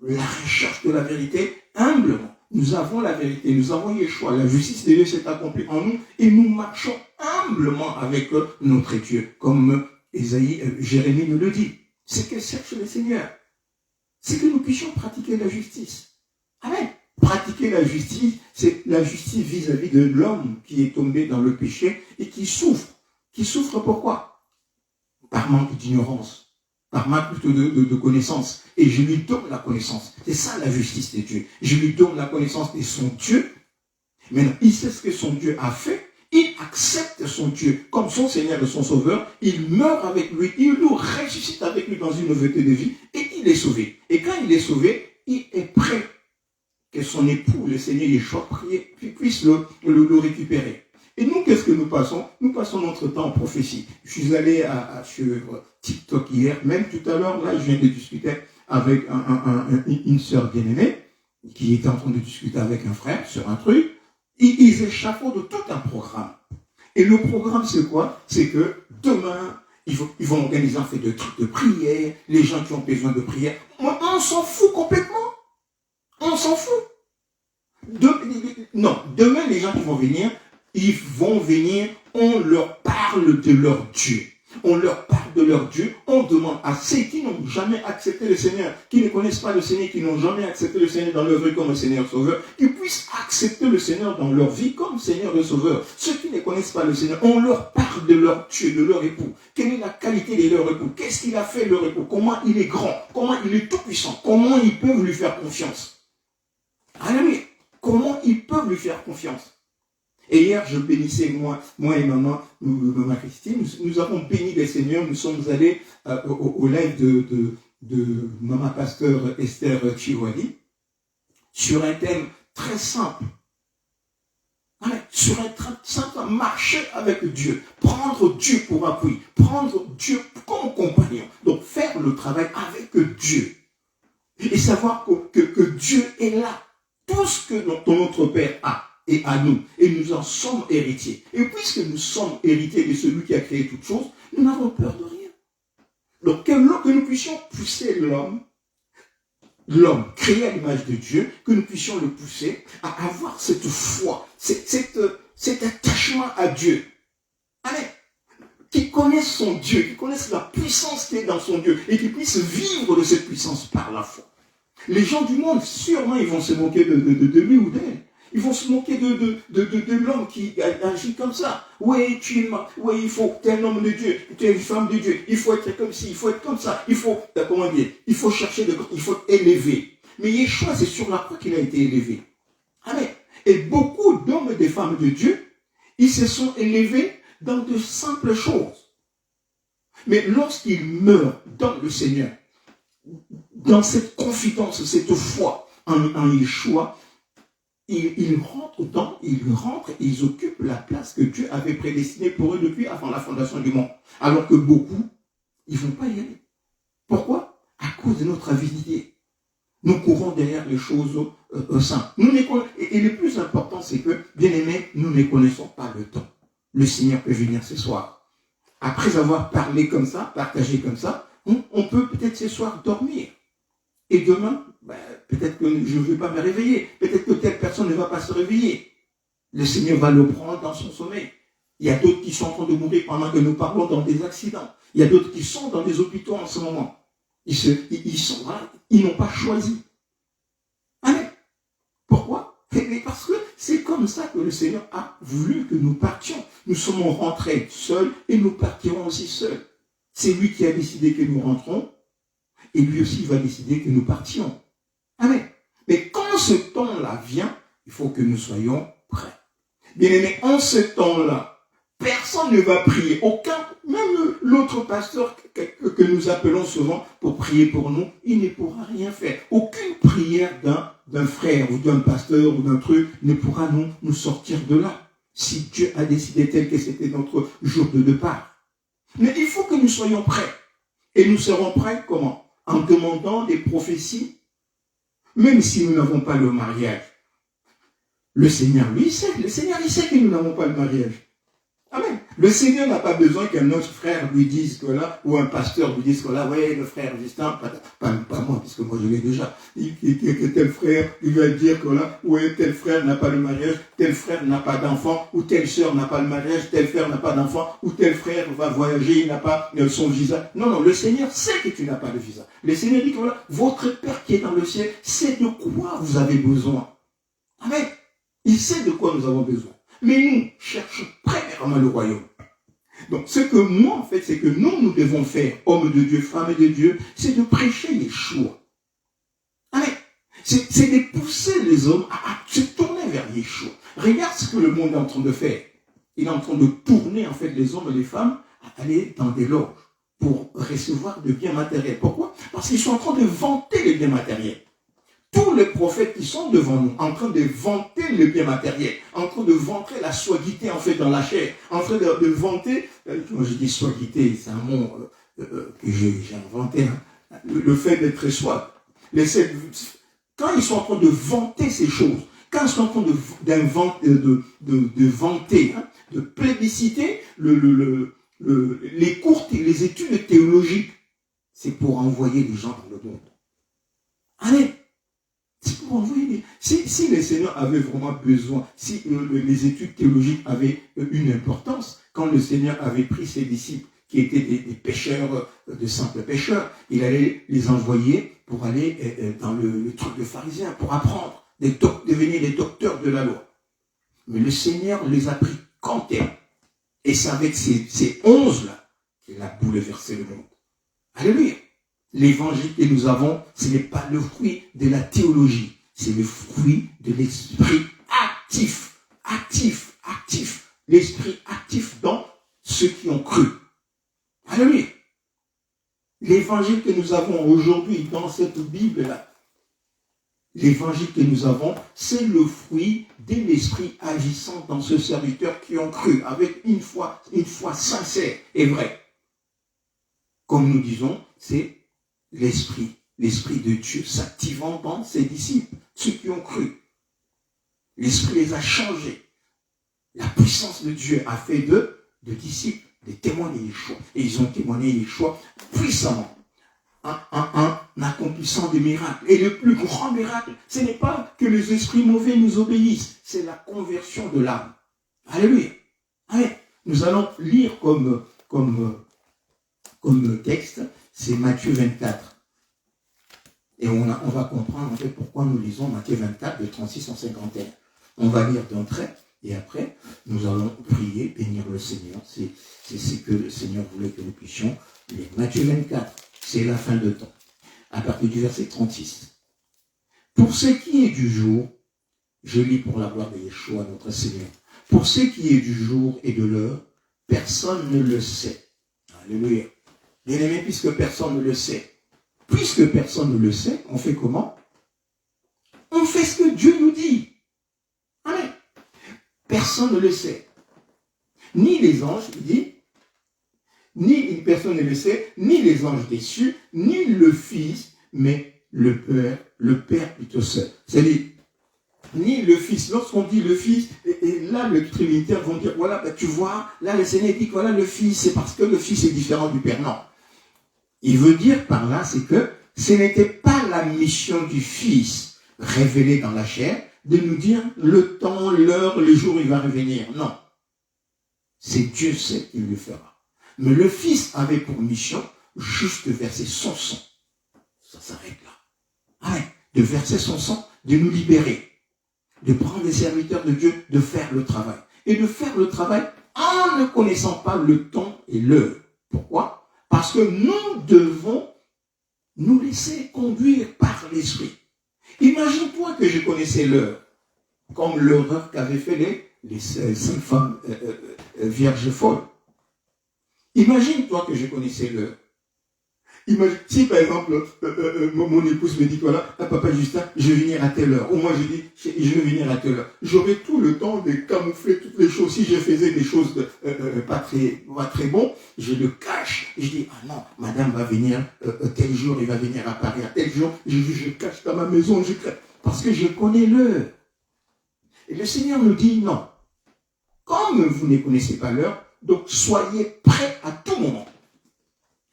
la recherche de la vérité humblement. Nous avons la vérité, nous avons Yeshua, la justice de Dieu s'est accomplie en nous et nous marchons humblement avec notre Dieu, comme Jérémie nous le dit. C'est que cherche le Seigneur. C'est que nous puissions pratiquer la justice. Amen. Pratiquer la justice, c'est la justice vis-à-vis de l'homme qui est tombé dans le péché et qui souffre. Qui souffre pourquoi? Par manque d'ignorance, par manque plutôt de connaissance. Et je lui donne la connaissance. C'est ça la justice de Dieu. Je lui donne la connaissance de son Dieu. Maintenant, il sait ce que son Dieu a fait. Il accepte son Dieu comme son Seigneur et son Sauveur. Il meurt avec lui. Il nous ressuscite avec lui dans une nouveauté de vie. Et il est sauvé. Et quand il est sauvé, il est prêt que son époux, le Seigneur Yeshua, puisse le récupérer. Et nous, qu'est-ce que nous passons? Nous passons notre temps en prophétie. Je suis allé sur TikTok hier, même tout à l'heure, là, je viens de discuter avec une sœur bien-aimée, qui était en train de discuter avec un frère sur un truc. Ils échafaudent tout un programme. Et le programme, c'est quoi? C'est que demain, ils vont organiser un fait de trucs de prière, les gens qui ont besoin de prière. On s'en fout complètement. On s'en fout. Non, demain, les gens qui vont venir, ils vont venir, on leur parle de leur Dieu. On leur parle de leur Dieu, on demande à ceux qui n'ont jamais accepté le Seigneur, qui ne connaissent pas le Seigneur, qui n'ont jamais accepté le Seigneur dans leur vie comme le Seigneur Sauveur, qu'ils puissent accepter le Seigneur dans leur vie comme Seigneur et Sauveur. Ceux qui ne connaissent pas le Seigneur, on leur parle de leur Dieu, de leur époux. Quelle est la qualité de leur époux? Qu'est-ce qu'il a fait leur époux? Comment il est grand? Comment il est tout puissant? Comment ils peuvent lui faire confiance? Alléluia. Comment ils peuvent lui faire confiance? Et hier, je bénissais, moi et maman Christine, nous avons béni le Seigneur, nous sommes allés au live de maman pasteur Esther Chiwadi sur un thème très simple. Sur un thème simple, marcher avec Dieu, prendre Dieu pour appui, prendre Dieu comme compagnon. Donc faire le travail avec Dieu. Et savoir que Dieu est là. Tout ce que notre Père a et à nous. Et nous en sommes héritiers. Et puisque nous sommes héritiers de celui qui a créé toutes choses, nous n'avons peur de rien. Donc que nous puissions pousser l'homme créé à l'image de Dieu, que nous puissions le pousser à avoir cette foi, cet attachement à Dieu. Allez, qui connaisse son Dieu, qui connaisse la puissance qui est dans son Dieu, et qui puisse vivre de cette puissance par la foi. Les gens du monde, sûrement, ils vont se moquer de lui ou d'elle. Ils vont se moquer de l'homme qui agit comme ça. Oui, tu es un homme de Dieu, tu es une femme de Dieu. Il faut être comme ci, il faut être comme ça. Il faut, comment dire, il faut chercher, il faut être élevé. Mais Yeshua, c'est sur la croix qu'il a été élevé. Amen. Et beaucoup d'hommes et de femmes de Dieu, ils se sont élevés dans de simples choses. Mais lorsqu'ils meurent dans le Seigneur, dans cette confidence, cette foi en Yeshua, ils rentrent et ils occupent la place que Dieu avait prédestinée pour eux depuis avant la fondation du monde. Alors que beaucoup, ils ne vont pas y aller. Pourquoi? À cause de notre avidité. Nous courons derrière les choses simples. Et le plus important, c'est que, bien aimés, nous ne connaissons pas le temps. Le Seigneur peut venir ce soir. Après avoir parlé comme ça, partagé comme ça, on peut peut-être ce soir dormir. Et demain, ben, peut-être que je ne vais pas me réveiller. Peut-être que telle personne ne va pas se réveiller. Le Seigneur va le prendre dans son sommeil. Il y a d'autres qui sont en train de mourir pendant que nous parlons dans des accidents. Il y a d'autres qui sont dans des hôpitaux en ce moment. Ils n'ont pas choisi. Allez. Pourquoi? Parce que c'est comme ça que le Seigneur a voulu que nous partions. Nous sommes rentrés seuls et nous partirons aussi seuls. C'est lui qui a décidé que nous rentrons et lui aussi va décider que nous partions. Amen. Mais quand ce temps-là vient, il faut que nous soyons prêts. Bien aimé, en ce temps-là, personne ne va prier. Aucun, même l'autre pasteur que nous appelons souvent pour prier pour nous, il ne pourra rien faire. Aucune prière d'un frère ou d'un pasteur ou d'un truc ne pourra nous sortir de là. Si Dieu a décidé tel que c'était notre jour de départ. Mais il faut que nous soyons prêts. Et nous serons prêts comment? En demandant des prophéties. Même si nous n'avons pas le mariage. Le Seigneur, lui, il sait. Le Seigneur, il sait que nous n'avons pas le mariage. Amen. Le Seigneur n'a pas besoin qu'un autre frère lui dise que là, ou un pasteur lui dise que là, ouais, le frère Justin, pas moi, puisque moi je l'ai déjà. Que tel frère, il va dire que là, ouais, tel frère n'a pas le mariage, tel frère n'a pas d'enfant, ou telle sœur n'a pas le mariage, tel frère n'a pas d'enfant, ou tel frère va voyager, il n'a pas son visa. Non, le Seigneur sait que tu n'as pas de visa. Le Seigneur dit que voilà, votre Père qui est dans le ciel sait de quoi vous avez besoin. Amen. Il sait de quoi nous avons besoin. Mais nous cherchons premièrement le royaume. Donc, ce que moi, en fait, c'est que nous devons faire, hommes de Dieu, femmes de Dieu, c'est de prêcher Yeshua. Amen. C'est de pousser les hommes à se tourner vers Yeshua. Regarde ce que le monde est en train de faire. Il est en train de tourner, en fait, les hommes et les femmes à aller dans des loges pour recevoir de biens matériels. Pourquoi? Parce qu'ils sont en train de vanter les biens matériels. Tous les prophètes qui sont devant nous, en train de vanter le bien matériel, en train de vanter la soiguité en fait dans la chair, en train de vanter, quand je dis soiguité, c'est un mot que j'ai inventé, hein, le fait d'être soif. Quand ils sont en train de vanter ces choses, quand ils sont en train de vanter, hein, de plébisciter les cours, les études théologiques, c'est pour envoyer les gens dans le monde. Allez! C'est pour envoyer. Si le Seigneur avait vraiment besoin, si les études théologiques avaient une importance, quand le Seigneur avait pris ses disciples, qui étaient des pécheurs, de simples pécheurs, il allait les envoyer pour aller dans le truc de pharisiens, pour apprendre, devenir des docteurs de la loi. Mais le Seigneur les a pris quand même. Et c'est avec ces 11-là qu'il a bouleversé le monde. Alléluia. L'évangile que nous avons, ce n'est pas le fruit de la théologie, c'est le fruit de l'esprit actif. L'esprit actif dans ceux qui ont cru. Alléluia. L'évangile que nous avons aujourd'hui dans cette Bible-là, l'évangile que nous avons, c'est le fruit de l'esprit agissant dans ce serviteur qui ont cru, avec une foi sincère et vraie. Comme nous disons, c'est l'esprit de Dieu s'activant dans ses disciples, ceux qui ont cru. L'esprit les a changés. La puissance de Dieu a fait de disciples des témoins de Yeshua. Et ils ont témoigné Yeshua puissamment, en accomplissant des miracles. Et le plus grand miracle, ce n'est pas que les esprits mauvais nous obéissent, c'est la conversion de l'âme. Alléluia. Amen. Nous allons lire comme texte, c'est Matthieu 24. Et on va comprendre en fait pourquoi nous lisons Matthieu 24 de 36 en 51. On va lire d'un trait et après nous allons prier, bénir le Seigneur. C'est ce que le Seigneur voulait que nous puissions lire. Matthieu 24, c'est la fin de temps. À partir du verset 36. Pour ce qui est du jour, je lis pour la gloire de Yeshua notre Seigneur. Pour ce qui est du jour et de l'heure, personne ne le sait. Alléluia. Bien-aimé, puisque personne ne le sait. Puisque personne ne le sait, on fait comment? On fait ce que Dieu nous dit. Amen. Personne ne le sait. Ni les anges, il dit, ni une personne ne le sait, ni les anges déçus, ni le Fils, mais le Père plutôt seul. C'est-à-dire, ni le Fils. Lorsqu'on dit le Fils, et là, les Trinitaires vont dire, voilà, ben, tu vois, là, le Seigneur dit que voilà, le Fils, c'est parce que le Fils est différent du Père. Non. Il veut dire par là, c'est que ce n'était pas la mission du Fils révélée dans la chair de nous dire le temps, l'heure, le jour où il va revenir. Non. C'est Dieu seul qui le fera. Mais le Fils avait pour mission juste de verser son sang. Ça s'arrête là. Ouais, de verser son sang, de nous libérer, de prendre les serviteurs de Dieu, de faire le travail. Et de faire le travail en ne connaissant pas le temps et l'heure. Pourquoi? Parce que nous devons nous laisser conduire par l'Esprit. Imagine-toi que je connaissais l'heure, comme l'horreur qu'avaient fait les 5 femmes vierges folles. Imagine-toi que je connaissais l'heure. Imagine, si par exemple, mon épouse me dit, voilà, papa Justin, je vais venir à telle heure. Ou moi je dis, je vais venir à telle heure. J'aurais tout le temps de camoufler toutes les choses. Si je faisais des choses pas très bon, je le cache. Je dis, ah non, madame va venir tel jour, il va venir à Paris à tel jour. Je cache dans ma maison, parce que je connais l'heure. Et le Seigneur nous dit, non. Comme vous ne connaissez pas l'heure, donc soyez prêts à tout moment.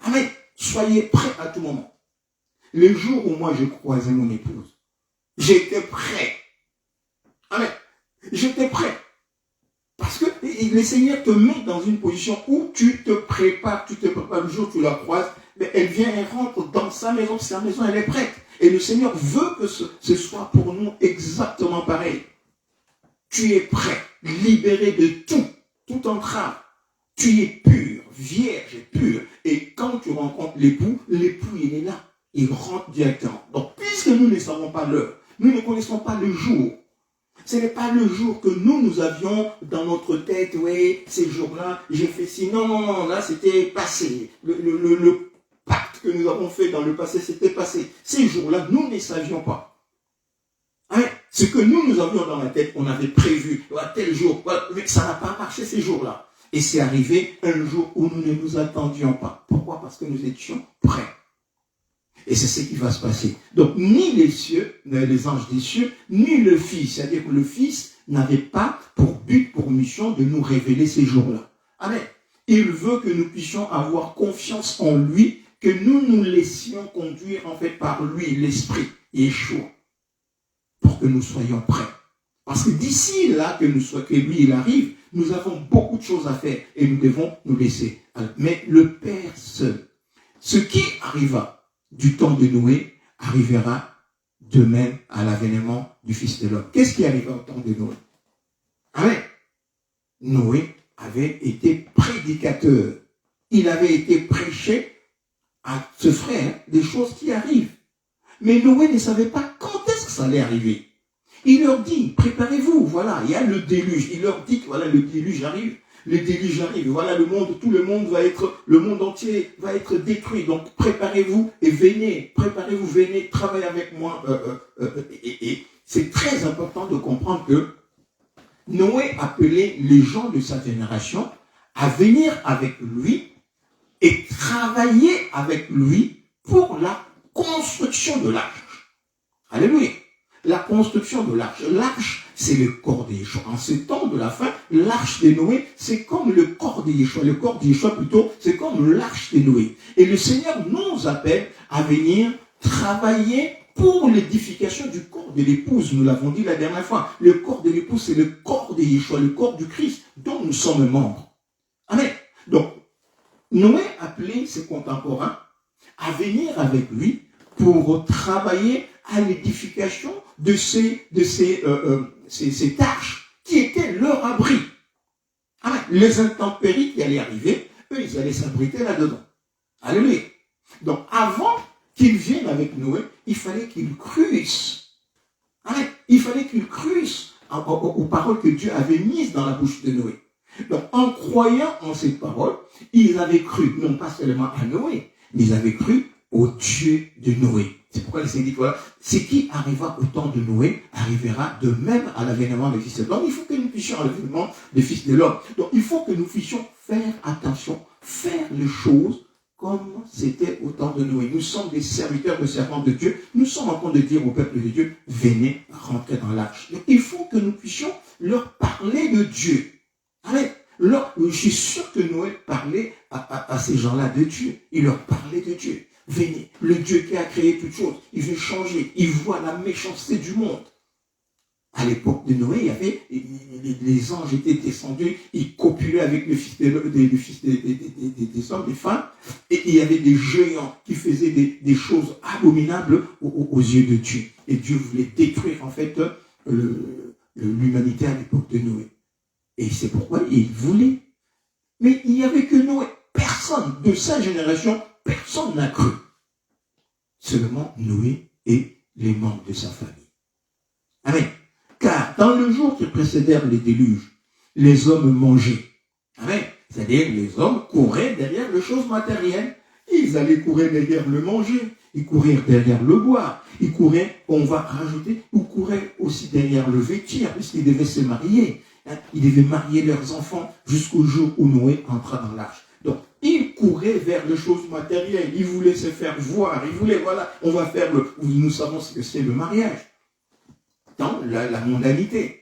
Amen. Soyez prêts à tout moment. Le jour où moi je croisais mon épouse, j'étais prêt. Amen. J'étais prêt. Parce que le Seigneur te met dans une position où tu te prépares le jour où tu la croises, mais elle vient, elle rentre dans sa maison, elle est prête. Et le Seigneur veut que ce soit pour nous exactement pareil. Tu es prêt, libéré de tout entrave. Tu es pur, vierge et pur. Et quand tu rencontres l'époux, il est là. Il rentre directement. Donc, puisque nous ne savons pas l'heure, nous ne connaissons pas le jour. Ce n'est pas le jour que nous avions dans notre tête, oui, ces jours-là, j'ai fait ci. Non, là, c'était passé. Le pacte que nous avons fait dans le passé, c'était passé. Ces jours-là, nous ne savions pas. Hein? Ce que nous avions dans la tête, on avait prévu, à tel jour, mais ça n'a pas marché ces jours-là. Et c'est arrivé un jour où nous ne nous attendions pas. Pourquoi? Parce que nous étions prêts. Et c'est ce qui va se passer. Donc, ni les cieux, les anges des cieux, ni le Fils. C'est-à-dire que le Fils n'avait pas pour but, pour mission de nous révéler ces jours-là. Amen. Il veut que nous puissions avoir confiance en lui, que nous nous laissions conduire en fait par lui, l'Esprit, Yeshua, pour que nous soyons prêts. Parce que d'ici là que lui il arrive, nous avons beaucoup de choses à faire et nous devons nous laisser. Mais le Père seul, ce qui arriva du temps de Noé, arrivera de même à l'avènement du Fils de l'homme. Qu'est-ce qui arriva au temps de Noé? Amen. Noé avait été prédicateur. Il avait été prêché à ce frère des choses qui arrivent. Mais Noé ne savait pas quand est-ce que ça allait arriver. Il leur dit, préparez-vous, voilà, il y a le déluge. Il leur dit que voilà, le déluge arrive. Le déluge arrive, voilà, le monde entier va être détruit. Donc, préparez-vous et venez, travaillez avec moi. Et c'est très important de comprendre que Noé appelait les gens de sa génération à venir avec lui et travailler avec lui pour la construction de l'arche. Alléluia. La construction de l'arche. L'arche, c'est le corps de Yeshua. En ce temps de la fin, l'arche de Noé, c'est comme le corps de Yeshua. Le corps de Yeshua, plutôt, c'est comme l'arche de Noé. Et le Seigneur nous appelle à venir travailler pour l'édification du corps de l'épouse. Nous l'avons dit la dernière fois. Le corps de l'épouse, c'est le corps de Yeshua, le corps du Christ, dont nous sommes membres. Amen. Donc, Noé appelait ses contemporains à venir avec lui pour travailler à l'édification de ces arches qui étaient leur abri. Ah, les intempéries qui allaient arriver, eux, ils allaient s'abriter là-dedans. Alléluia. Donc, avant qu'ils viennent avec Noé, il fallait qu'ils cruissent. Il fallait qu'ils cruissent aux paroles que Dieu avait mises dans la bouche de Noé. Donc, en croyant en ces paroles, ils avaient cru, non pas seulement à Noé, mais ils avaient cru au Dieu de Noé. C'est pourquoi le Seigneur dit, voilà, ce qui arriva au temps de Noé arrivera de même à l'avènement du Fils de l'homme. Il faut que nous puissions à l'avènement du Fils de l'homme. Donc, il faut que nous puissions faire attention, faire les choses comme c'était au temps de Noé. Nous sommes des serviteurs de servants de Dieu. Nous sommes en train de dire au peuple de Dieu, venez rentrer dans l'arche. Donc, il faut que nous puissions leur parler de Dieu. Allez, je suis sûr que Noé parlait à ces gens-là de Dieu. Il leur parlait de Dieu. venir. Le Dieu qui a créé toutes choses, il veut changer. Il voit la méchanceté du monde. À l'époque de Noé, il y avait, les anges étaient descendus, ils copulaient avec le fils des hommes, des femmes, et il y avait des géants qui faisaient des choses abominables aux yeux de Dieu. Et Dieu voulait détruire, en fait, l'humanité à l'époque de Noé. Et c'est pourquoi il voulait. Mais il n'y avait que Noé. Personne de sa génération, personne n'a cru. Seulement Noé et les membres de sa famille. Amen. Car dans le jour qui précédèrent les déluges, les hommes mangeaient. Amen. C'est-à-dire les hommes couraient derrière les choses matérielles. Ils allaient courir derrière le manger. Ils couraient derrière le boire. Ils couraient, on va rajouter, ils couraient aussi derrière le vêtir, puisqu'ils devaient se marier. Ils devaient marier leurs enfants jusqu'au jour où Noé entra dans l'arche. Donc, ils couraient vers les choses matérielles. Ils voulaient se faire voir. Ils voulaient, voilà, on va faire nous savons ce que c'est le mariage. Dans la mondanité.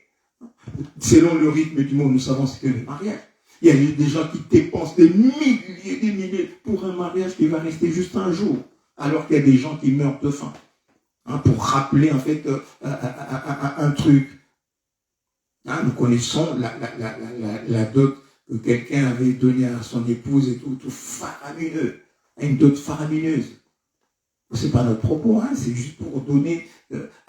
Selon le rythme du monde, nous savons ce que le mariage. Il y a des gens qui dépensent des milliers pour un mariage qui va rester juste un jour, alors qu'il y a des gens qui meurent de faim. Pour rappeler en fait un truc. Nous connaissons la dot que quelqu'un avait donnée à son épouse et tout faramineux. Une dot faramineuse. C'est pas notre propos, c'est juste pour donner,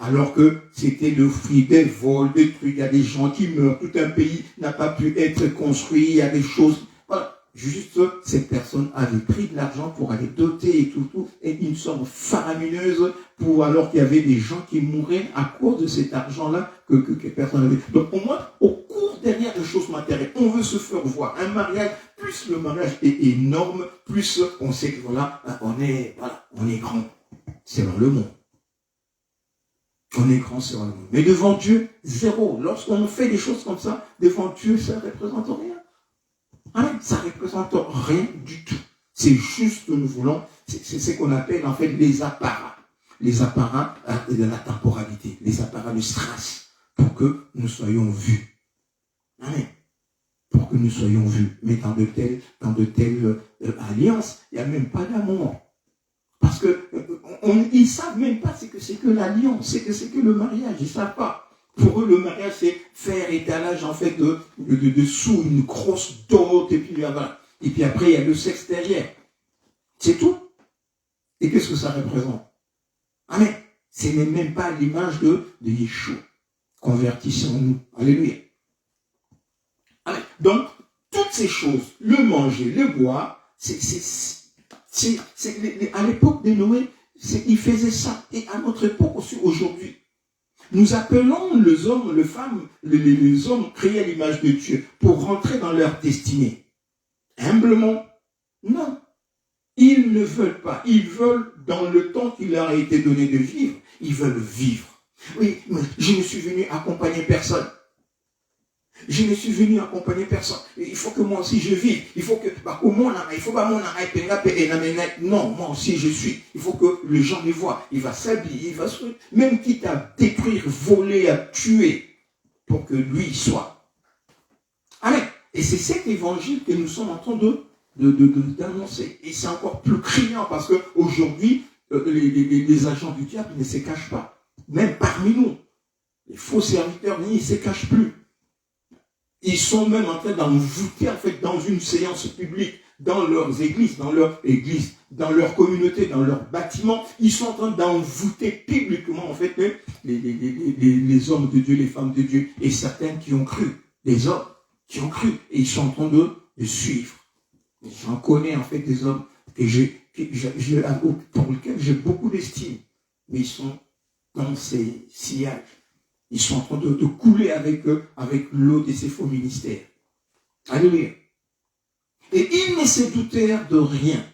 alors que c'était le fruit des vols, des trucs, il y a des gens qui meurent, tout un pays n'a pas pu être construit, il y a des choses, voilà. Juste, cette personne avait pris de l'argent pour aller doter et tout, et une somme faramineuse pour, alors qu'il y avait des gens qui mouraient à cause de cet argent-là que personne n'avait. Donc, au moins, au cours derrière les choses matérielles, on veut se faire voir. Un mariage, plus le mariage est énorme, plus on sait que voilà, on est grand selon le monde. On est grand selon le monde. Mais devant Dieu, zéro. Lorsqu'on fait des choses comme ça, devant Dieu, ça ne représente rien. Ça ne représente rien du tout. C'est juste que nous voulons, c'est ce qu'on appelle en fait les apparats. Les apparats de la temporalité, les apparats de strass, pour que nous soyons vus. Amen. Pour que nous soyons vus. Mais dans de telles alliances, il n'y a même pas d'amour. Parce que ils ne savent même pas ce que c'est que l'alliance, c'est que le mariage, ils ne savent pas. Pour eux, le mariage, c'est faire étalage en fait de sous une grosse dot, et puis voilà. Et puis après, il y a le sexe derrière. C'est tout. Et qu'est-ce que ça représente? Amen. Ce n'est même pas l'image de Yeshua. Convertissons-nous. Alléluia. Amen. Donc, toutes ces choses, le manger, le boire, à l'époque de Noé, il faisait ça. Et à notre époque aussi, aujourd'hui, nous appelons les hommes, les femmes, les hommes créés à l'image de Dieu pour rentrer dans leur destinée. Humblement, non. Ils ne veulent pas. Ils veulent, dans le temps qu'il leur a été donné de vivre, ils veulent vivre. Oui, mais je ne suis venu accompagner personne. Je ne suis venu accompagner personne. Il faut que moi aussi je vive. Il faut que, il faut pas non, moi aussi je suis. Il faut que les gens me voient. Il va s'habiller, il va se, même quitte à détruire, voler, à tuer, pour que lui soit. Amen. Et c'est cet évangile que nous sommes en train d'annoncer. Et c'est encore plus criant parce que aujourd'hui, les agents du diable ne se cachent pas. Même parmi nous. Les faux serviteurs, ils ne se cachent plus. Ils sont même en train d'envoûter, en fait, dans une séance publique, dans leurs églises, dans leur communauté, dans leurs bâtiments. Ils sont en train d'envoûter publiquement, en fait, les hommes de Dieu, les femmes de Dieu, et certains qui ont cru, les hommes qui ont cru, et ils sont en train de suivre. J'en connais, en fait, des hommes pour lesquels j'ai beaucoup d'estime, mais ils sont dans ces sillages. Ils sont en train de couler avec eux, avec l'eau de ces faux ministères. Alléluia. Et ils ne se doutèrent de rien.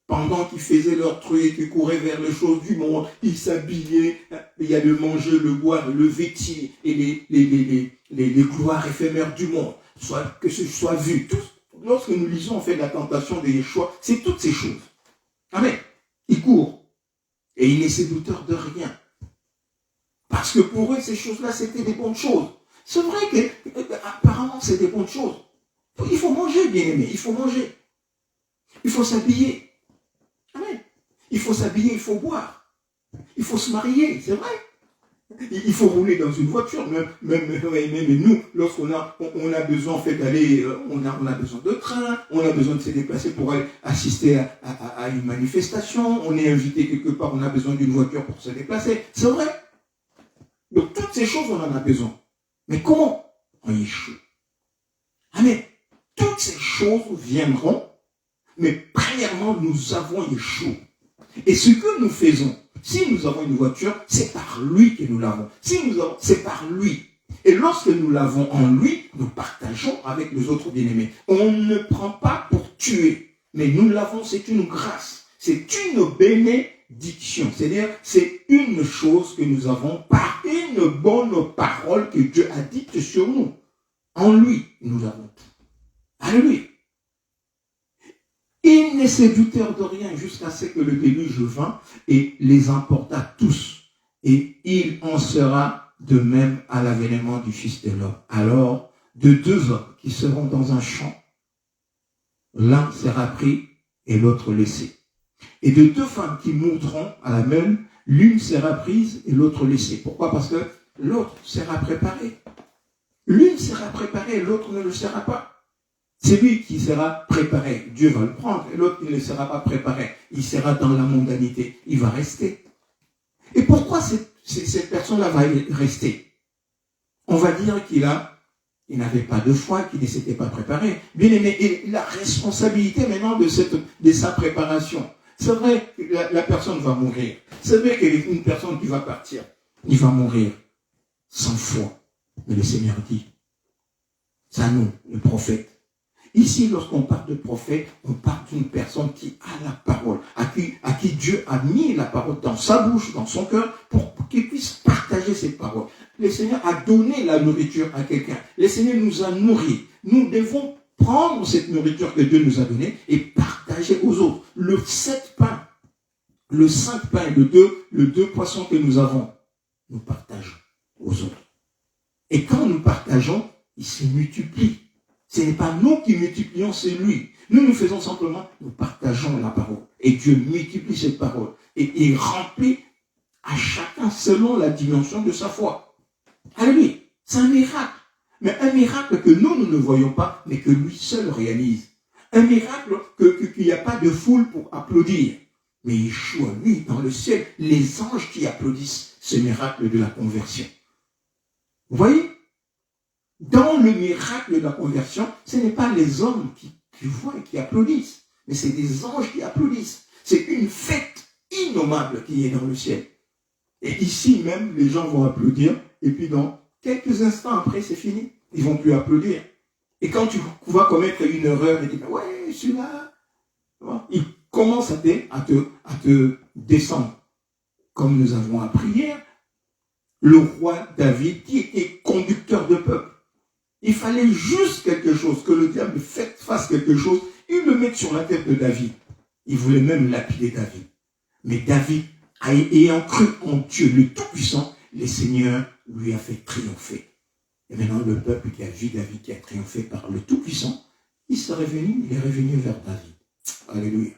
Pendant qu'ils faisaient leur truc, ils couraient vers les choses du monde, ils s'habillaient, il y a le manger, le boire, le vêtir, et les gloires éphémères du monde, que ce soit vu. Lorsque nous lisons en fait la tentation de Yeshua, c'est toutes ces choses. Amen. Ils courent. Et ils ne se doutèrent de rien. Parce que pour eux, ces choses-là, c'était des bonnes choses. C'est vrai que, apparemment, c'est des bonnes choses. Il faut manger, bien-aimé. Il faut manger. Il faut s'habiller. Amen. faut s'habiller, il faut boire. Il faut se marier, c'est vrai. Il faut rouler dans une voiture, même nous, lorsqu'on a besoin en fait d'aller, on a besoin de train, on a besoin de se déplacer pour aller assister à une manifestation, on est invité quelque part, on a besoin d'une voiture pour se déplacer, c'est vrai. Donc toutes ces choses, on en a besoin. Mais comment? En Yeshua. Amen. Toutes ces choses viendront, mais premièrement, nous avons Yeshua. Et ce que nous faisons, si nous avons une voiture, c'est par lui que nous l'avons. Si nous avons, c'est par lui. Et lorsque nous l'avons en lui, nous partageons avec les autres bien-aimés. On ne prend pas pour tuer, mais nous l'avons, c'est une grâce. C'est une bénédiction. C'est-à-dire, c'est une chose que nous avons par une bonne parole que Dieu a dite sur nous. En lui, nous l'avons. Alléluia. Ils ne se doutèrent de rien jusqu'à ce que le déluge vint et les emporta tous. Et il en sera de même à l'avènement du Fils de l'homme. Alors, de deux hommes qui seront dans un champ, l'un sera pris et l'autre laissé. Et de deux femmes qui mourront à la même, l'une sera prise et l'autre laissée. Pourquoi? Parce que l'autre sera préparé. L'une sera préparée et l'autre ne le sera pas. C'est lui qui sera préparé. Dieu va le prendre. Et l'autre, il ne sera pas préparé. Il sera dans la mondanité. Il va rester. Et pourquoi cette personne-là va rester? On va dire qu'il n'avait pas de foi, qu'il ne s'était pas préparé. Bien aimé, et la responsabilité maintenant de sa préparation. C'est vrai que la personne va mourir. C'est vrai qu'il y a une personne qui va partir. Il va mourir sans foi. Mais le Seigneur dit, c'est à nous, le prophète. Ici, lorsqu'on parle de prophète, on parle d'une personne qui a la parole, à qui Dieu a mis la parole dans sa bouche, dans son cœur, pour qu'il puisse partager cette parole. Le Seigneur a donné la nourriture à quelqu'un. Le Seigneur nous a nourris. Nous devons prendre cette nourriture que Dieu nous a donnée et partager aux autres. Le 7 pains, le 5 pains et le 2 poissons que nous avons, nous partageons aux autres. Et quand nous partageons, il se multiplie. Ce n'est pas nous qui multiplions, c'est lui. Nous faisons simplement, nous partageons la parole. Et Dieu multiplie cette parole. Et il remplit à chacun selon la dimension de sa foi. Alléluia. C'est un miracle. Mais un miracle que nous ne voyons pas, mais que lui seul réalise. Un miracle qu'il n'y a pas de foule pour applaudir. Mais Yeshua, lui, dans le ciel, les anges qui applaudissent ce miracle de la conversion. Vous voyez? Dans le miracle de la conversion, ce n'est pas les hommes qui voient et qui applaudissent, mais c'est des anges qui applaudissent. C'est une fête innommable qui est dans le ciel. Et ici même, les gens vont applaudir, et puis dans quelques instants après, c'est fini. Ils ne vont plus applaudir. Et quand tu vas commettre une erreur et tu dis, ouais, celui-là, il commence à te descendre. Comme nous avons appris hier, le roi David, qui était conducteur de peuple, il fallait juste quelque chose, que le diable fasse quelque chose, il le mette sur la tête de David. Il voulait même lapider David. Mais David, ayant cru en Dieu le Tout-Puissant, le Seigneur lui a fait triompher. Et maintenant, le peuple qui a vu David qui a triomphé par le Tout-Puissant, il est revenu vers David. Alléluia.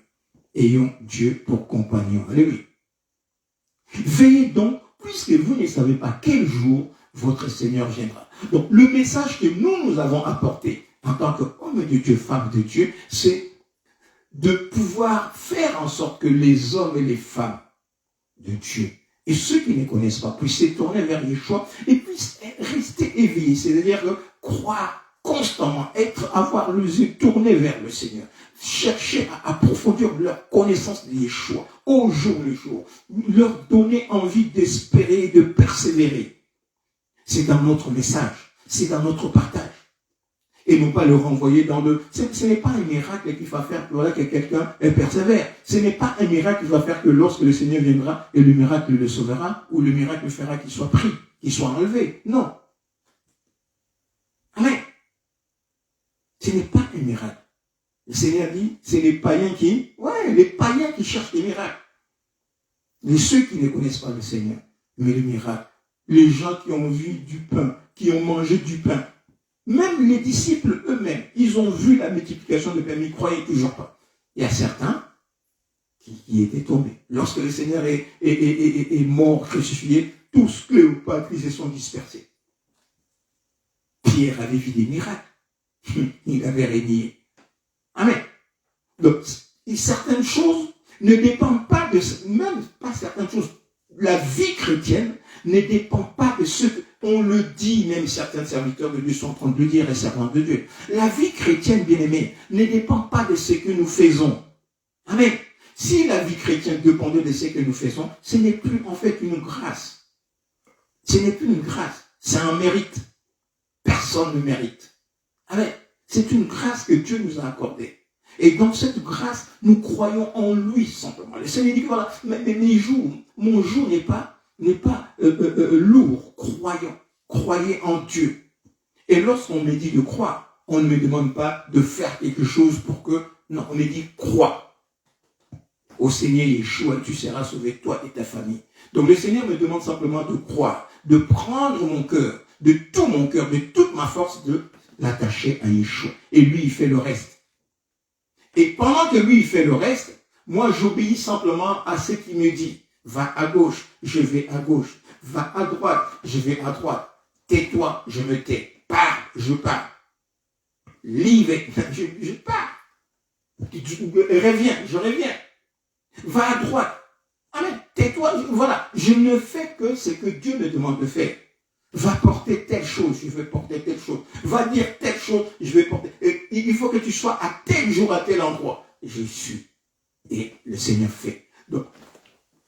Ayons Dieu pour compagnon. Alléluia. Veillez donc, puisque vous ne savez pas quel jour votre Seigneur viendra. Donc, le message que nous avons apporté en tant qu'homme de Dieu, femme de Dieu, c'est de pouvoir faire en sorte que les hommes et les femmes de Dieu et ceux qui ne connaissent pas puissent se tourner vers Yeshua et puissent rester éveillés, c'est-à-dire croire constamment, avoir les yeux tournés vers le Seigneur, chercher à approfondir leur connaissance de Yeshua au jour le jour, leur donner envie d'espérer et de persévérer. C'est dans notre message, c'est dans notre partage. Et non pas le renvoyer dans le... Ce n'est pas un miracle qui va faire que quelqu'un persévère. Ce n'est pas un miracle qui va faire que lorsque le Seigneur viendra et le miracle le sauvera, ou le miracle fera qu'il soit pris, qu'il soit enlevé. Non. Amen. Ce n'est pas un miracle. Le Seigneur dit, c'est les païens les païens qui cherchent les miracles. Mais ceux qui ne connaissent pas le Seigneur, mais le miracle. Les gens qui ont vu du pain, qui ont mangé du pain. Même les disciples eux-mêmes, ils ont vu la multiplication de pain, mais ils ne croyaient toujours pas. Il y a certains qui qui était tombé. Lorsque le Seigneur est mort, crucifié, tous Cléopâtre, ils se sont dispersés. Pierre avait vu des miracles. Il avait régné. Amen. Donc, certaines choses ne dépendent pas de, même pas certaines choses, la vie chrétienne ne dépend pas de ce qu'on le dit, même certains serviteurs de Dieu sont en train de le dire, et servantes de Dieu. La vie chrétienne, bien-aimée, ne dépend pas de ce que nous faisons. Amen. Si la vie chrétienne dépendait de ce que nous faisons, ce n'est plus en fait une grâce. Ce n'est plus une grâce, c'est un mérite. Personne ne mérite. Amen. C'est une grâce que Dieu nous a accordée. Et dans cette grâce, nous croyons en lui simplement. Le Seigneur dit que voilà, mon jour n'est pas lourd. Croyez en Dieu. Et lorsqu'on me dit de croire, on ne me demande pas de faire quelque chose pour que, non, on me dit crois. Au Seigneur Yeshua, tu seras sauvé, toi et ta famille. Donc le Seigneur me demande simplement de croire, de prendre mon cœur, de tout mon cœur, de toute ma force, de l'attacher à Yeshua. Et lui, il fait le reste. Et pendant que lui, il fait le reste, moi, j'obéis simplement à ce qu'il me dit. Va à gauche, je vais à gauche. Va à droite, je vais à droite. Tais-toi, je me tais. Pars, je pars. Livre, je pars. Reviens, je reviens. Va à droite. Amen. Tais-toi, voilà. Je ne fais que ce que Dieu me demande de faire. Va porter telle chose, je vais porter telle chose. Va dire telle chose, je vais porter. Et il faut que tu sois à tel jour, à tel endroit. Je suis. Et le Seigneur fait. Donc,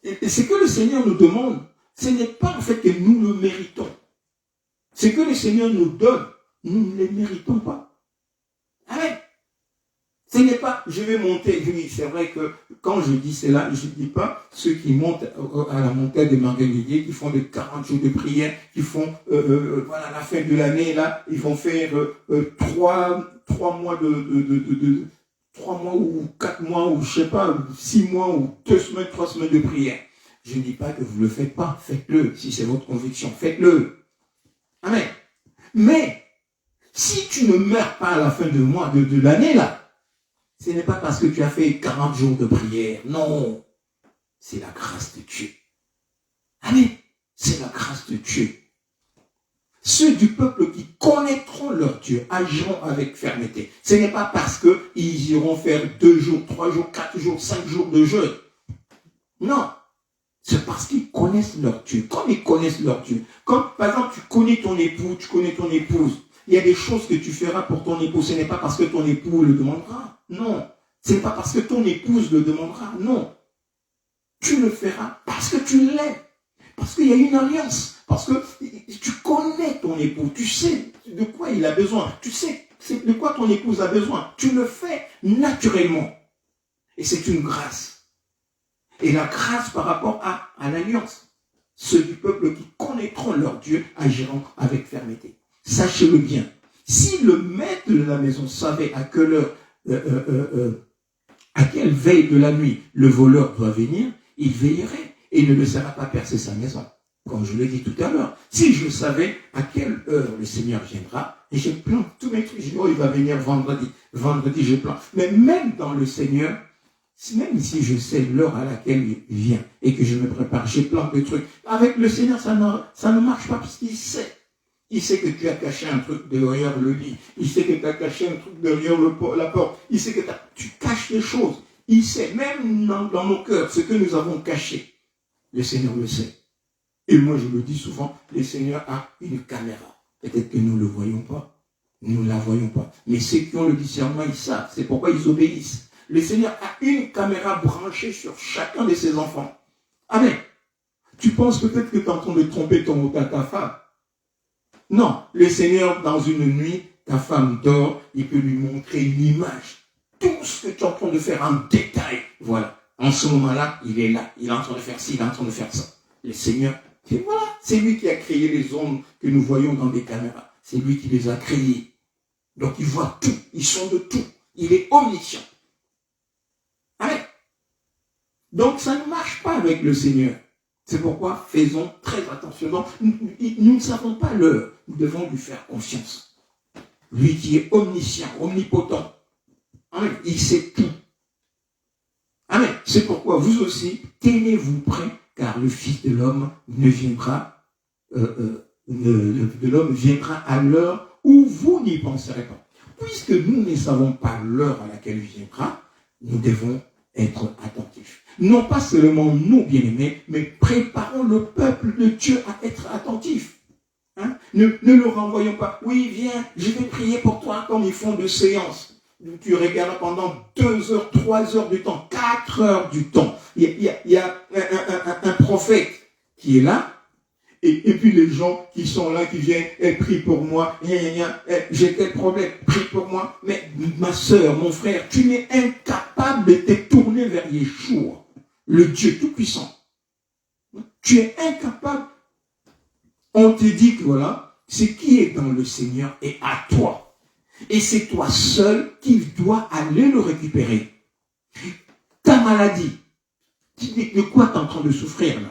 et ce que le Seigneur nous demande, ce n'est pas en fait que nous le méritons. Ce que le Seigneur nous donne, nous ne le méritons pas. Amen. Ce n'est pas, je vais monter. Oui, c'est vrai que quand je dis cela, je ne dis pas ceux qui montent à la montagne des Margueritiers, qui font des 40 jours de prière, qui font, voilà, la fin de l'année, là, ils vont faire 3 mois 3 mois ou 4 mois, ou je sais pas, 6 mois, ou 2 semaines, 3 semaines de prière. Je ne dis pas que vous ne le faites pas. Faites-le. Si c'est votre conviction, faites-le. Amen. Mais, si tu ne meurs pas à la fin de l'année, là, ce n'est pas parce que tu as fait 40 jours de prière. Non. C'est la grâce de Dieu. Amen. C'est la grâce de Dieu. Ceux du peuple qui connaîtront leur Dieu agiront avec fermeté. Ce n'est pas parce qu'ils iront faire 2 jours, 3 jours, 4 jours, 5 jours de jeûne. Non. C'est parce qu'ils connaissent leur Dieu. Comme ils connaissent leur Dieu. Comme, par exemple, tu connais ton époux, tu connais ton épouse. Il y a des choses que tu feras pour ton époux. Ce n'est pas parce que ton époux le demandera. Non. Ce n'est pas parce que ton épouse le demandera. Non. Tu le feras parce que tu l'aimes. Parce qu'il y a une alliance. Parce que tu connais ton époux. Tu sais de quoi il a besoin. Tu sais de quoi ton épouse a besoin. Tu le fais naturellement. Et c'est une grâce. Et la grâce par rapport à l'alliance. Ceux du peuple qui connaîtront leur Dieu agiront avec fermeté. Sachez-le bien. Si le maître de la maison savait à quelle heure, à quelle veille de la nuit le voleur doit venir, il veillerait et ne laissera pas percer sa maison. Comme je l'ai dit tout à l'heure. Si je savais à quelle heure le Seigneur viendra, et je plante tous mes trucs, je dis, oh, il va venir vendredi. Vendredi, je plante. Mais même dans le Seigneur, même si je sais l'heure à laquelle il vient et que je me prépare, je plante des trucs. Avec le Seigneur, ça ne marche pas parce qu'il sait. Il sait que tu as caché un truc derrière le lit. Il sait que tu as caché un truc derrière la porte. Il sait que tu caches des choses. Il sait, même dans nos cœurs, ce que nous avons caché. Le Seigneur le sait. Et moi, je le dis souvent, le Seigneur a une caméra. Peut-être que nous ne le voyons pas. Nous ne la voyons pas. Mais ceux qui ont le discernement, ils savent. C'est pourquoi ils obéissent. Le Seigneur a une caméra branchée sur chacun de ses enfants. Amen. Tu penses peut-être que tu es en train de tromper ta femme. Non, le Seigneur, dans une nuit, ta femme dort, il peut lui montrer une image. Tout ce que tu es en train de faire en détail. Voilà. En ce moment-là, il est là. Il est en train de faire ci, il est en train de faire ça. Le Seigneur, et voilà. C'est lui qui a créé les ondes que nous voyons dans des caméras. C'est lui qui les a créées. Donc il voit tout. Ils sont de tout. Il est omniscient. Amen. Donc ça ne marche pas avec le Seigneur. C'est pourquoi faisons très attention. Donc, nous ne savons pas l'heure. Nous devons lui faire confiance. Lui qui est omniscient, omnipotent. Amen. Il sait tout. Amen. Amen. C'est pourquoi vous aussi, tenez-vous prêts, car le Fils de l'homme ne viendra, de l'homme viendra à l'heure où vous n'y penserez pas. Puisque nous ne savons pas l'heure à laquelle il viendra, nous devons être attentifs. Non pas seulement nous, bien-aimés, mais préparons le peuple de Dieu à être attentif. Hein? Ne le renvoyons pas. Oui, viens, je vais prier pour toi comme ils font de séances. Tu regardes pendant 2 heures, 3 heures du temps, 4 heures du temps. Il y a un prophète qui est là. Et puis les gens qui sont là, qui viennent, prie pour moi, j'ai tel problème, prie pour moi. Mais ma soeur, mon frère, tu n'es incapable de te tourner vers Yeshua, le Dieu Tout-Puissant. Tu es incapable. On te dit que voilà, ce qui est dans le Seigneur est à toi. Et c'est toi seul qui dois aller le récupérer. Ta maladie, de quoi tu es en train de souffrir là?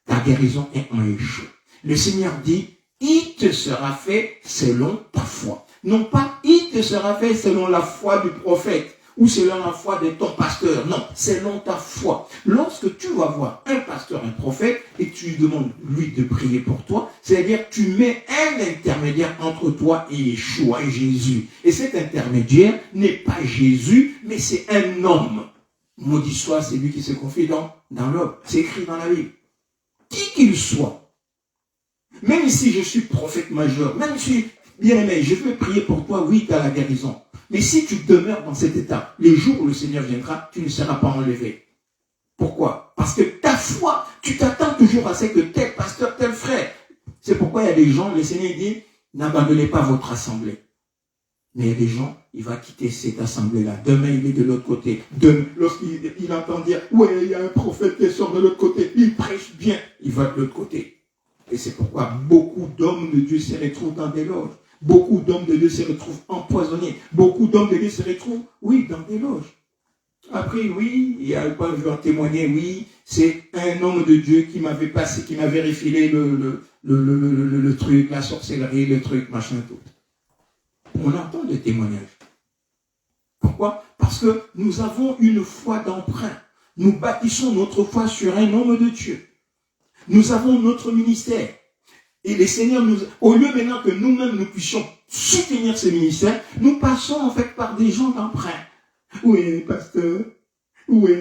Ta guérison est en Yeshua. Le Seigneur dit, il te sera fait selon ta foi. Non pas, il te sera fait selon la foi du prophète ou selon la foi de ton pasteur. Non, selon ta foi. Lorsque tu vas voir un pasteur, un prophète, et tu lui demandes, lui, de prier pour toi, c'est-à-dire tu mets un intermédiaire entre toi et Yeshua et Jésus. Et cet intermédiaire n'est pas Jésus, mais c'est un homme. Maudit soit celui qui se confie dans l'homme. C'est écrit dans la Bible. Qui qu'il soit, même si je suis prophète majeur, même si, bien aimé, je veux prier pour toi, oui, tu as la guérison. Mais si tu demeures dans cet état, les jours où le Seigneur viendra, tu ne seras pas enlevé. Pourquoi? Parce que ta foi, tu t'attends toujours à ce que tel pasteur, tel frère. C'est pourquoi il y a des gens, le Seigneur dit, n'abandonnez pas votre assemblée. Mais il y a des gens, il va quitter cette assemblée-là. Demain, il est de l'autre côté. Lorsqu'il entend dire, ouais, il y a un prophète qui sort de l'autre côté, il prêche bien, il va de l'autre côté. Et c'est pourquoi beaucoup d'hommes de Dieu se retrouvent dans des loges. Beaucoup d'hommes de Dieu se retrouvent empoisonnés. Beaucoup d'hommes de Dieu se retrouvent, oui, dans des loges. Après, oui, il y a pas, je vais en témoigner, oui, c'est un homme de Dieu qui m'avait passé, qui m'avait refilé le truc, la sorcellerie, le truc, machin, tout. On entend des témoignages. Pourquoi? Parce que nous avons une foi d'emprunt. Nous bâtissons notre foi sur un homme de Dieu. Nous avons notre ministère. Et les seigneurs, au lieu maintenant que nous-mêmes nous puissions soutenir ce ministère, nous passons en fait par des gens d'emprunt. Oui, pasteur. Oui,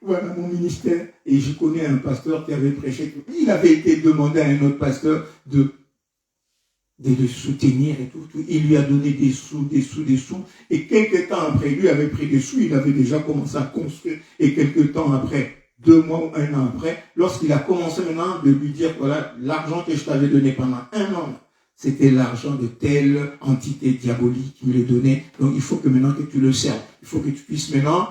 voilà mon ministère. Et je connais un pasteur qui avait prêché. Il avait été demandé à un autre pasteur de le soutenir et tout. Il lui a donné des sous. Et quelques temps après, lui avait pris des sous, il avait déjà commencé à construire. Et quelques temps après, 2 mois ou 1 an après, lorsqu'il a commencé maintenant de lui dire, voilà, l'argent que je t'avais donné pendant 1 an, c'était l'argent de telle entité diabolique qui me le donnait. Donc il faut que maintenant que tu le serves. Il faut que tu puisses maintenant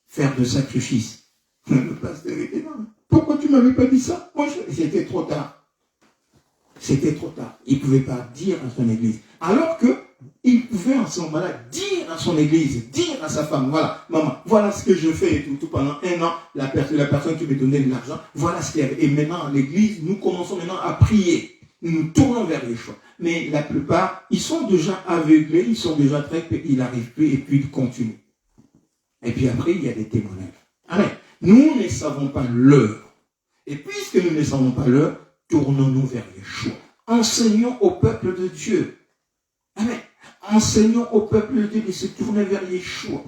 faire de sacrifices. Le pasteur était là. Pourquoi tu ne m'avais pas dit ça? Moi, c'était trop tard. C'était trop tard. Il ne pouvait pas dire à son église. Alors qu'il pouvait en ce moment-là dire à son église, dire à sa femme, voilà, maman, voilà ce que je fais et tout pendant 1 an, la personne qui me donnait de l'argent, voilà ce qu'il y avait. Et maintenant, à l'église, nous commençons maintenant à prier. Nous nous tournons vers les choix. Mais la plupart, ils sont déjà aveuglés, ils sont déjà très, il n'arrive plus et puis ils continuent. Et puis après, il y a des témoignages. Amen. Nous ne savons pas l'heure. Et puisque nous ne savons pas l'heure, tournons-nous vers Yeshua. Enseignons au peuple de Dieu. Amen. Enseignons au peuple de Dieu de se tourner vers Yeshua.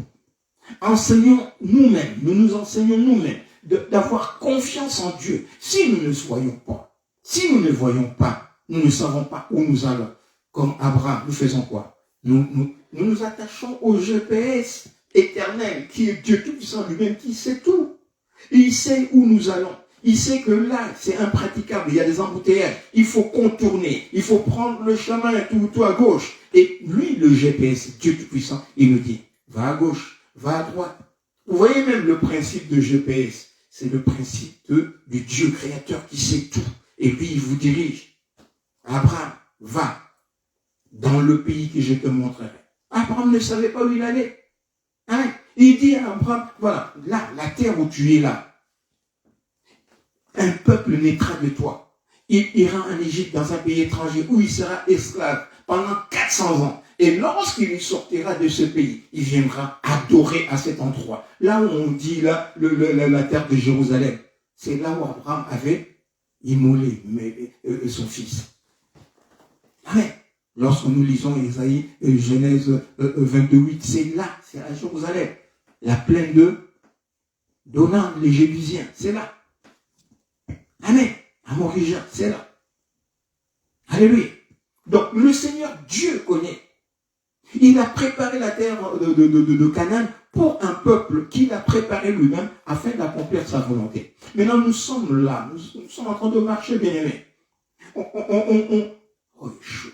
Enseignons nous-mêmes, nous nous enseignons nous-mêmes d'avoir confiance en Dieu. Si nous ne voyons pas, si nous ne voyons pas, nous ne savons pas où nous allons. Comme Abraham, nous faisons quoi? Nous nous attachons au GPS éternel, qui est Dieu Tout-Puissant lui-même, qui sait tout. Et il sait où nous allons. Il sait que là, c'est impraticable, il y a des embouteillages, il faut contourner, il faut prendre le chemin tout à gauche. Et lui, le GPS, Dieu Tout-Puissant, il nous dit, va à gauche, va à droite. Vous voyez même le principe de GPS, c'est le principe du Dieu créateur qui sait tout. Et lui, il vous dirige. Abraham, va dans le pays que je te montrerai. Abraham ne savait pas où il allait. Hein? Il dit à Abraham, voilà, là, la terre où tu es là, un peuple naîtra de toi. Il ira en Égypte, dans un pays étranger, où il sera esclave pendant 400 ans. Et lorsqu'il sortira de ce pays, il viendra adorer à cet endroit. Là où on dit là, la terre de Jérusalem. C'est là où Abraham avait immolé son fils. Amen. Lorsque nous lisons Isaïe, Genèse 22:8, c'est là, c'est à Jérusalem. La plaine d'Onan, les Jébusiens, c'est là. Amen. À Morija, c'est là. Alléluia. Donc le Seigneur Dieu connaît. Il a préparé la terre de Canaan pour un peuple qu'il a préparé lui-même afin d'accomplir sa volonté. Maintenant nous sommes là, nous sommes en train de marcher, bien aimés. Oh, chaud.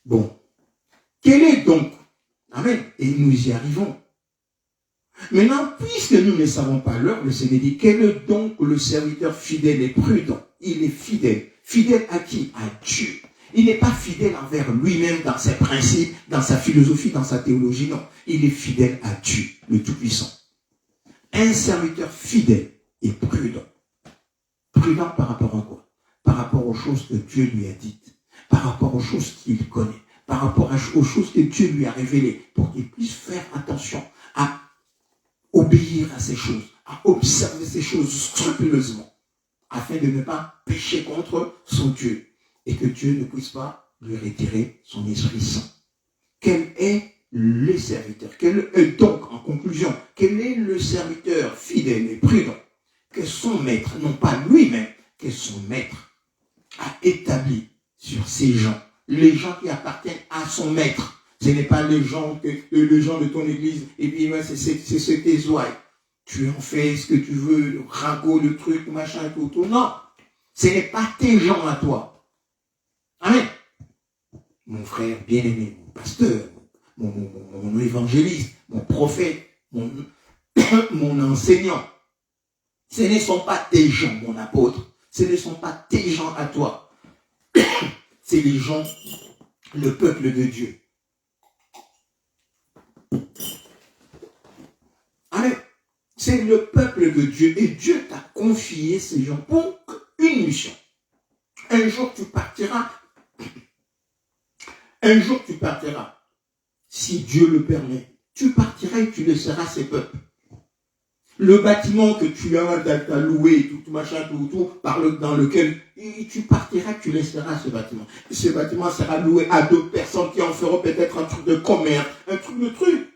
Bon. Quel est donc, amen, et nous y arrivons. Maintenant, puisque nous ne savons pas l'heure, le Seigneur dit, quel est donc le serviteur fidèle et prudent? Il est fidèle. Fidèle à qui? À Dieu. Il n'est pas fidèle envers lui-même dans ses principes, dans sa philosophie, dans sa théologie, non. Il est fidèle à Dieu, le Tout-Puissant. Un serviteur fidèle et prudent. Prudent par rapport à quoi? Par rapport aux choses que Dieu lui a dites, par rapport aux choses qu'il connaît, par rapport aux choses que Dieu lui a révélées, pour qu'il puisse faire attention à obéir à ces choses, à observer ces choses scrupuleusement, afin de ne pas pécher contre son Dieu, et que Dieu ne puisse pas lui retirer son Esprit Saint. Quel est le serviteur? Quel est donc, en conclusion, quel est le serviteur fidèle et prudent que son maître, non pas lui-même, que son maître a établi sur ces gens, les gens qui appartiennent à son maître? Ce n'est pas les gens de ton église, et puis c'est ce tes ouailles. Tu en fais ce que tu veux, le ragot, le truc, machin, tout. Non, ce n'est pas tes gens à toi. Amen. Mon frère bien-aimé, mon pasteur, mon évangéliste, mon prophète, mon enseignant. Ce ne sont pas tes gens, mon apôtre. Ce ne sont pas tes gens à toi. C'est les gens, le peuple de Dieu. Amen. C'est le peuple de Dieu. Et Dieu t'a confié ces gens pour une mission. Un jour tu partiras. Un jour tu partiras. Si Dieu le permet. Tu partiras et tu laisseras ces peuples. Le bâtiment que tu as loué, tout machin, tout, dans lequel tu partiras, tu laisseras ce bâtiment. Et ce bâtiment sera loué à d'autres personnes qui en feront peut-être un truc de commerce, un truc de truc.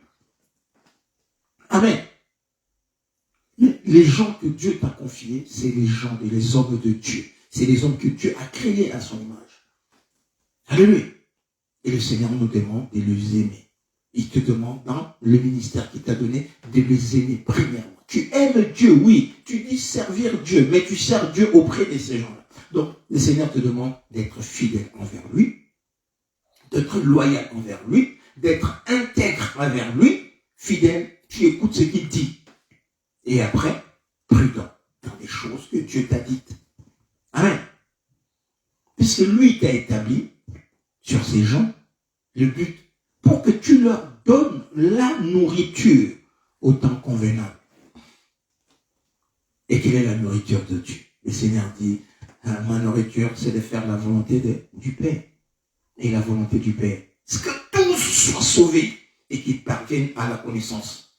Amen. Mais les gens que Dieu t'a confiés, c'est les hommes de Dieu. C'est les hommes que Dieu a créés à son image. Alléluia. Et le Seigneur nous demande de les aimer. Il te demande dans le ministère qu'il t'a donné de les aimer premièrement. Tu aimes Dieu, oui. Tu dis servir Dieu, mais tu sers Dieu auprès de ces gens-là. Donc, le Seigneur te demande d'être fidèle envers lui, d'être loyal envers lui, d'être intègre envers lui, fidèle, tu écoutes ce qu'il dit. Et après, prudent dans les choses que Dieu t'a dites. Amen. Puisque lui t'a établi sur ces gens, le but, pour que tu leur donnes la nourriture au temps convenable. Et quelle est la nourriture de Dieu? Le Seigneur dit, ma nourriture, c'est de faire la volonté du Père. Et la volonté du Père, c'est que tous soient sauvés et qu'ils parviennent à la connaissance.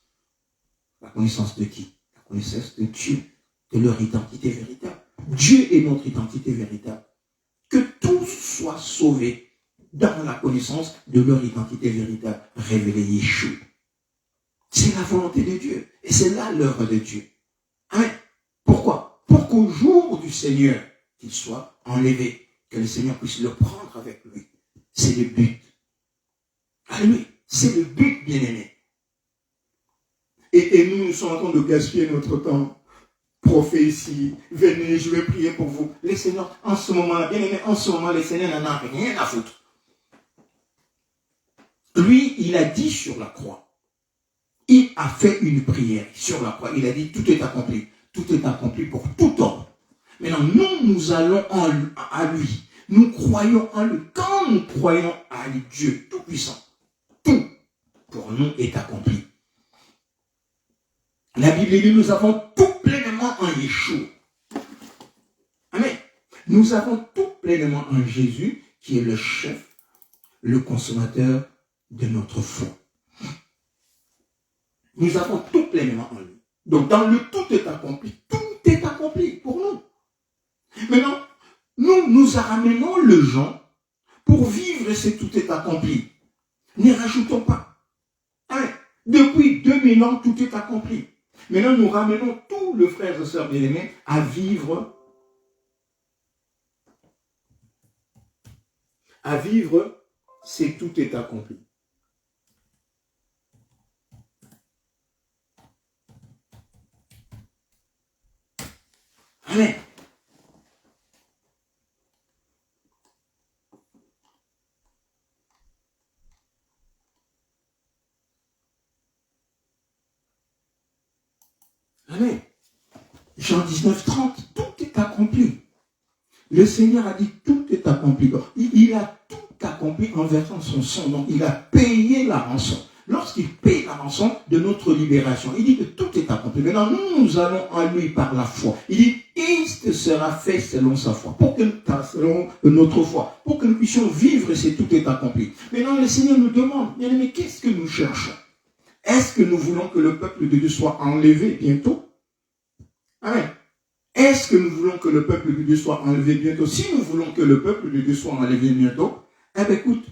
La connaissance de qui? La connaissance de Dieu, de leur identité véritable. Dieu est notre identité véritable. Que tous soient sauvés dans la connaissance de leur identité véritable, révélée Yeshua. C'est la volonté de Dieu. Et c'est là l'œuvre de Dieu. Amen. Pourquoi? Pour qu'au jour du Seigneur, qu'il soit enlevé, que le Seigneur puisse le prendre avec lui. C'est le but. Alléluia. C'est le but, bien-aimé. Et nous sommes en train de gaspiller notre temps. Prophétie, venez, je vais prier pour vous. Les Seigneurs, en ce moment, bien-aimé, en ce moment, les Seigneurs n'en ont rien à foutre. Lui, il a dit sur la croix. Il a fait une prière sur la croix. Il a dit, tout est accompli. Tout est accompli pour tout homme. Maintenant, nous allons à lui. Nous croyons en lui. Quand nous croyons à Dieu Tout-Puissant, tout pour nous est accompli. La Bible dit, nous avons tout pleinement en Yeshua. Amen. Nous avons tout pleinement en Jésus, qui est le chef, le consommateur de notre foi. Nous avons tout pleinement en lui. Donc, dans le tout est accompli. Tout est accompli pour nous. Maintenant, nous ramenons le gens pour vivre ce tout est accompli. N'y rajoutons pas. Hein? Depuis 2000 ans, tout est accompli. Maintenant, nous ramenons tous les frères et sœurs bien-aimés à vivre c'est tout est accompli. Amen. Amen. Jean 19, 30, tout est accompli. Le Seigneur a dit tout est accompli. Il a tout accompli en versant son sang. Donc il a payé la rançon. Lorsqu'il paye la rançon de notre libération, il dit que tout est accompli. Maintenant, nous allons en lui par la foi. Il dit, il sera fait selon sa foi, selon notre foi, pour que nous puissions vivre si tout est accompli. Maintenant, le Seigneur nous demande, bien aimé, qu'est-ce que nous cherchons? Est-ce que nous voulons que le peuple de Dieu soit enlevé bientôt? Amen. Est-ce que nous voulons que le peuple de Dieu soit enlevé bientôt? Si nous voulons que le peuple de Dieu soit enlevé bientôt, eh bien écoute,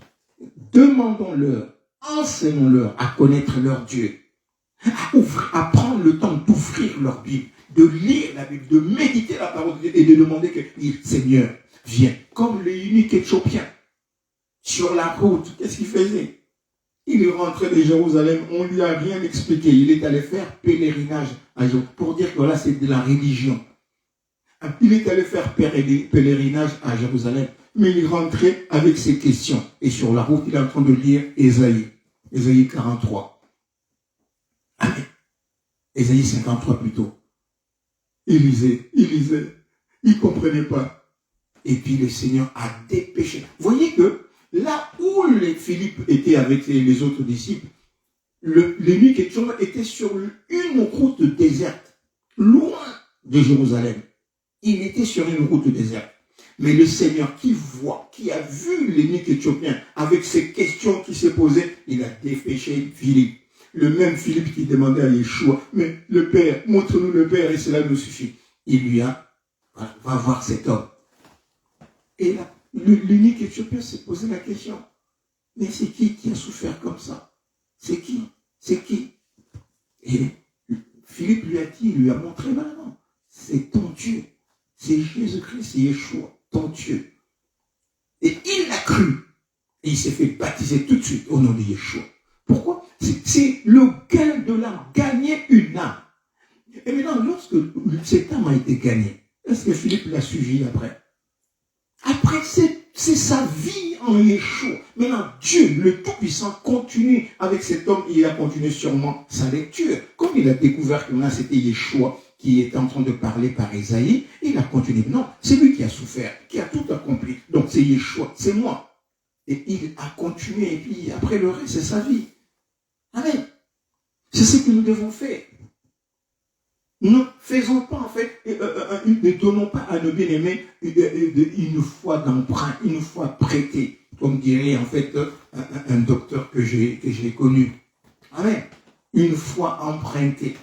demandons-leur, enseignons-leur à connaître leur Dieu, à prendre le temps d'ouvrir leur Bible, de lire la Bible, de méditer la parole de Dieu et de demander que Seigneur, viens. Comme l'eunuque éthiopien, sur la route, qu'est-ce qu'il faisait? Il est rentré de Jérusalem, on ne lui a rien expliqué. Il est allé faire pèlerinage à Jérusalem, pour dire que voilà, c'est de la religion. Il est allé faire pèlerinage à Jérusalem, mais il est rentré avec ses questions. Et sur la route, il est en train de lire Ésaïe 43. Amen. Ésaïe 53 plutôt. Il lisait, il ne comprenait pas. Et puis le Seigneur a dépêché. Vous voyez que là où Philippe était avec les autres disciples, l'eunuque était sur une route déserte, loin de Jérusalem. Il était sur une route déserte. Mais le Seigneur qui a vu l'eunuque éthiopien avec ses questions qui s'est posées, il a dépêché Philippe. Le même Philippe qui demandait à Yeshua, mais le Père, montre-nous le Père et cela nous suffit. Il lui a, va voir cet homme. Et là, l'eunuque éthiopien s'est posé la question, mais c'est qui a souffert comme ça? C'est qui? C'est qui? Et Philippe lui a dit, il lui a montré, non, c'est ton Dieu. C'est Jésus-Christ, c'est Yeshua, ton Dieu. Et il l'a cru. Et il s'est fait baptiser tout de suite au nom de Yeshua. Pourquoi? C'est le gain de l'âme, gagner une âme. Et maintenant, lorsque cette âme a été gagnée, est-ce que Philippe l'a suivi après? Après, c'est sa vie en Yeshua. Maintenant, Dieu, le Tout-Puissant, continue avec cet homme. Il a continué sûrement sa lecture. Comme il a découvert que là, c'était Yeshua qui était en train de parler par Ésaïe, il a continué. Non, c'est lui qui a souffert, qui a tout accompli. Donc, c'est Yeshua, c'est moi. Et il a continué. Et puis, après le reste, c'est sa vie. Amen. C'est ce que nous devons faire. Ne faisons pas, en fait, ne donnons pas à nos bien-aimés une foi d'emprunt, une foi prêtée, comme dirait, en fait, un docteur que j'ai connu. Amen. Une foi empruntée.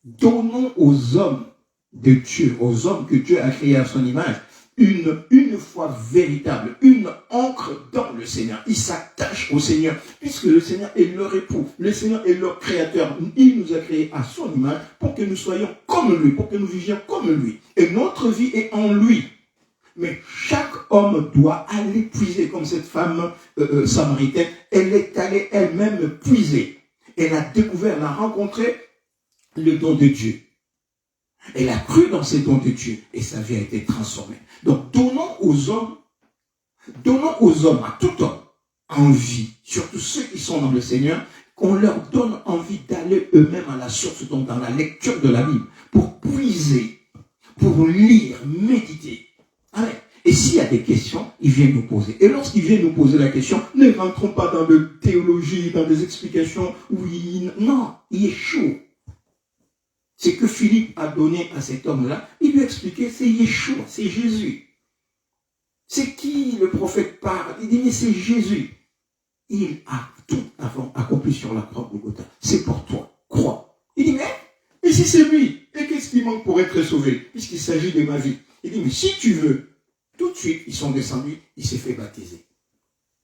Donnons aux hommes de Dieu, aux hommes que Dieu a créés à son image, une foi véritable, une ancre dans le Seigneur. Ils s'attachent au Seigneur, puisque le Seigneur est leur époux, le Seigneur est leur créateur. Il nous a créés à son image pour que nous soyons comme lui, pour que nous vivions comme lui. Et notre vie est en lui. Mais chaque homme doit aller puiser, comme cette femme samaritaine, elle est allée elle-même puiser. Elle a découvert, elle a rencontré le don de Dieu. Elle a cru dans ces dons de Dieu et sa vie a été transformée. Donc, donnons aux hommes, à tout homme, envie, surtout ceux qui sont dans le Seigneur, qu'on leur donne envie d'aller eux-mêmes à la source, donc dans la lecture de la Bible, pour puiser, pour lire, méditer. Amen. Et s'il y a des questions, ils viennent nous poser. Et lorsqu'ils viennent nous poser la question, ne rentrons pas dans de théologie, dans des explications. Oui, non, il est chaud. C'est que Philippe a donné à cet homme-là, il lui a expliqué, c'est Yeshua, c'est Jésus. C'est qui le prophète parle? Il dit, mais c'est Jésus. Il a tout accompli sur la croix de Golgotha. C'est pour toi. Crois. Il dit, mais si c'est lui, et qu'est-ce qui manque pour être sauvé? Puisqu'il s'agit de ma vie. Il dit, mais si tu veux, tout de suite, ils sont descendus, il s'est fait baptiser.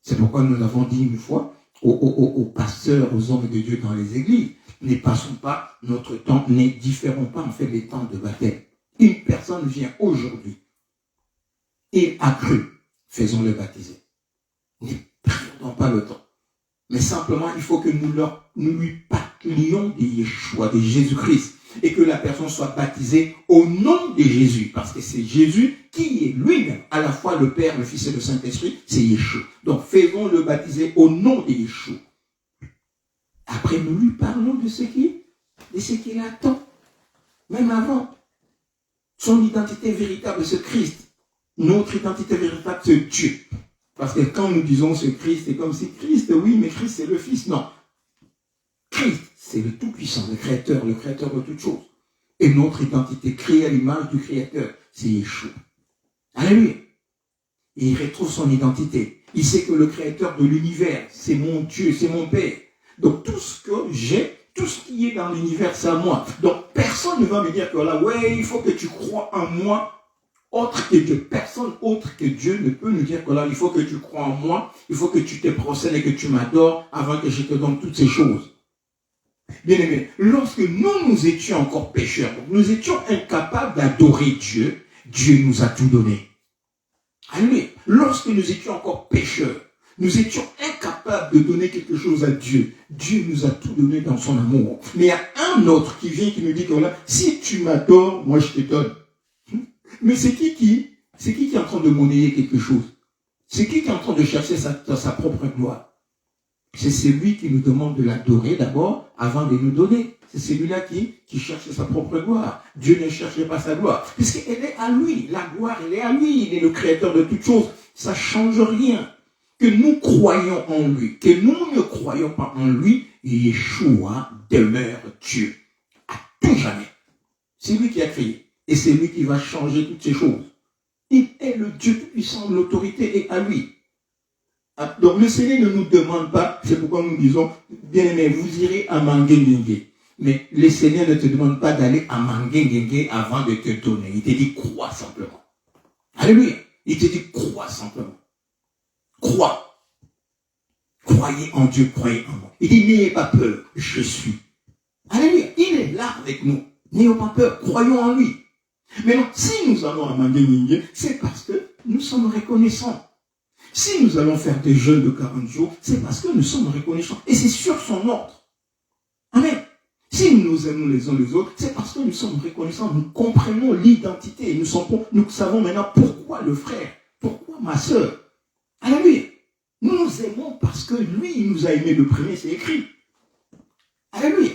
C'est pourquoi nous l'avons dit une fois aux pasteurs, aux hommes de Dieu dans les églises, ne passons pas notre temps, ne différons pas en fait les temps de baptême. Une personne vient aujourd'hui, il a cru, faisons-le baptiser. Ne perdons pas le temps. Mais simplement, il faut que nous lui parlions de Yeshua, de Jésus-Christ, et que la personne soit baptisée au nom de Jésus, parce que c'est Jésus qui est lui-même, à la fois le Père, le Fils et le Saint-Esprit, c'est Yeshua. Donc, faisons-le baptiser au nom de Yeshua. Après, nous lui parlons de ce qu'il attend, même avant. Son identité véritable, c'est Christ. Notre identité véritable, c'est Dieu. Parce que quand nous disons ce Christ, c'est comme si Christ, oui, mais Christ, c'est le Fils. Non. Christ, c'est le Tout-Puissant, le Créateur de toutes choses. Et notre identité, créée à l'image du Créateur, c'est Yeshua. Alléluia. Et il retrouve son identité. Il sait que le Créateur de l'univers, c'est mon Dieu, c'est mon Père. Donc tout ce que j'ai, tout ce qui est dans l'univers, c'est à moi. Donc personne ne va me dire que là, ouais, il faut que tu crois en moi. Autre que Dieu, personne autre que Dieu ne peut nous dire que là, il faut que tu crois en moi, il faut que tu te procèdes et que tu m'adores avant que je te donne toutes ces choses. Bien aimé, lorsque nous étions encore pécheurs, nous étions incapables d'adorer Dieu, Dieu nous a tout donné. Alléluia. Lorsque nous étions encore pécheurs, nous étions incapables de donner quelque chose à Dieu. Dieu nous a tout donné dans son amour. Mais il y a un autre qui vient qui nous dit que là, si tu m'adores, moi je te donne. Mais c'est qui est en train de monnayer quelque chose? C'est qui est en train de chercher sa propre gloire? C'est celui qui nous demande de l'adorer d'abord avant de nous donner. C'est celui-là qui cherche sa propre gloire. Dieu ne cherche pas sa gloire. Puisqu'elle est à lui. La gloire, elle est à lui. Il est le créateur de toutes choses. Ça ne change rien. Que nous croyons en lui. Que nous ne croyons pas en lui, Yeshua demeure Dieu. À tout jamais. C'est lui qui a créé. Et c'est lui qui va changer toutes ces choses. Il est le Dieu puissant, l'autorité est à lui. Donc le Seigneur ne nous demande pas, c'est pourquoi nous disons, bien aimé, vous irez à Mangengengue. Mais le Seigneur ne te demande pas d'aller à Mangengengue avant de te donner. Il te dit, crois simplement. Alléluia. Il te dit, crois simplement. Crois. Croyez en Dieu, croyez en moi. Il dit, n'ayez pas peur, je suis. Alléluia. Il est là avec nous. N'ayons pas peur, croyons en lui. Maintenant, si nous allons à Mangengengue, c'est parce que nous sommes reconnaissants. Si nous allons faire des jeûnes de 40 jours, c'est parce que nous sommes reconnaissants. Et c'est sur son ordre. Amen. Si nous nous aimons les uns les autres, c'est parce que nous sommes reconnaissants. Nous comprenons l'identité. Nous savons maintenant pourquoi le frère, pourquoi ma soeur. Alléluia. Nous nous aimons parce que lui, il nous a aimés le premier, c'est écrit. Alléluia.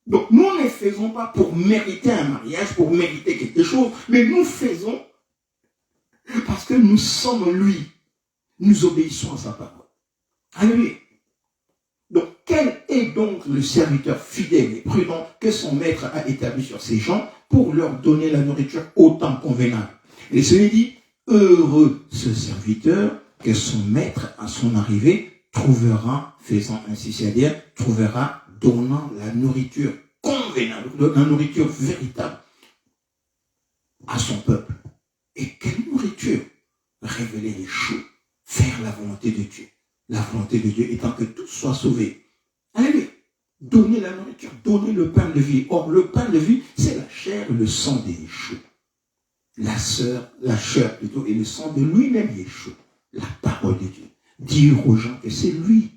Donc, nous ne faisons pas pour mériter un mariage, pour mériter quelque chose, mais nous faisons parce que nous sommes lui. Nous obéissons à sa parole. Alléluia. Donc, quel est donc le serviteur fidèle et prudent que son maître a établi sur ces gens pour leur donner la nourriture au temps convenable? Et celui dit, heureux ce serviteur que son maître à son arrivée trouvera, faisant ainsi, c'est-à-dire trouvera donnant la nourriture convenable, la nourriture véritable à son peuple. Et quelle nourriture? Révéler les choses, faire la volonté de Dieu. La volonté de Dieu étant que tous soient sauvés. Alléluia. Donner la nourriture, donner le pain de vie. Or, le pain de vie, c'est la chair et le sang de Yeshua. La chair plutôt, et le sang de lui-même Yeshua. La parole de Dieu. Dire aux gens que c'est lui,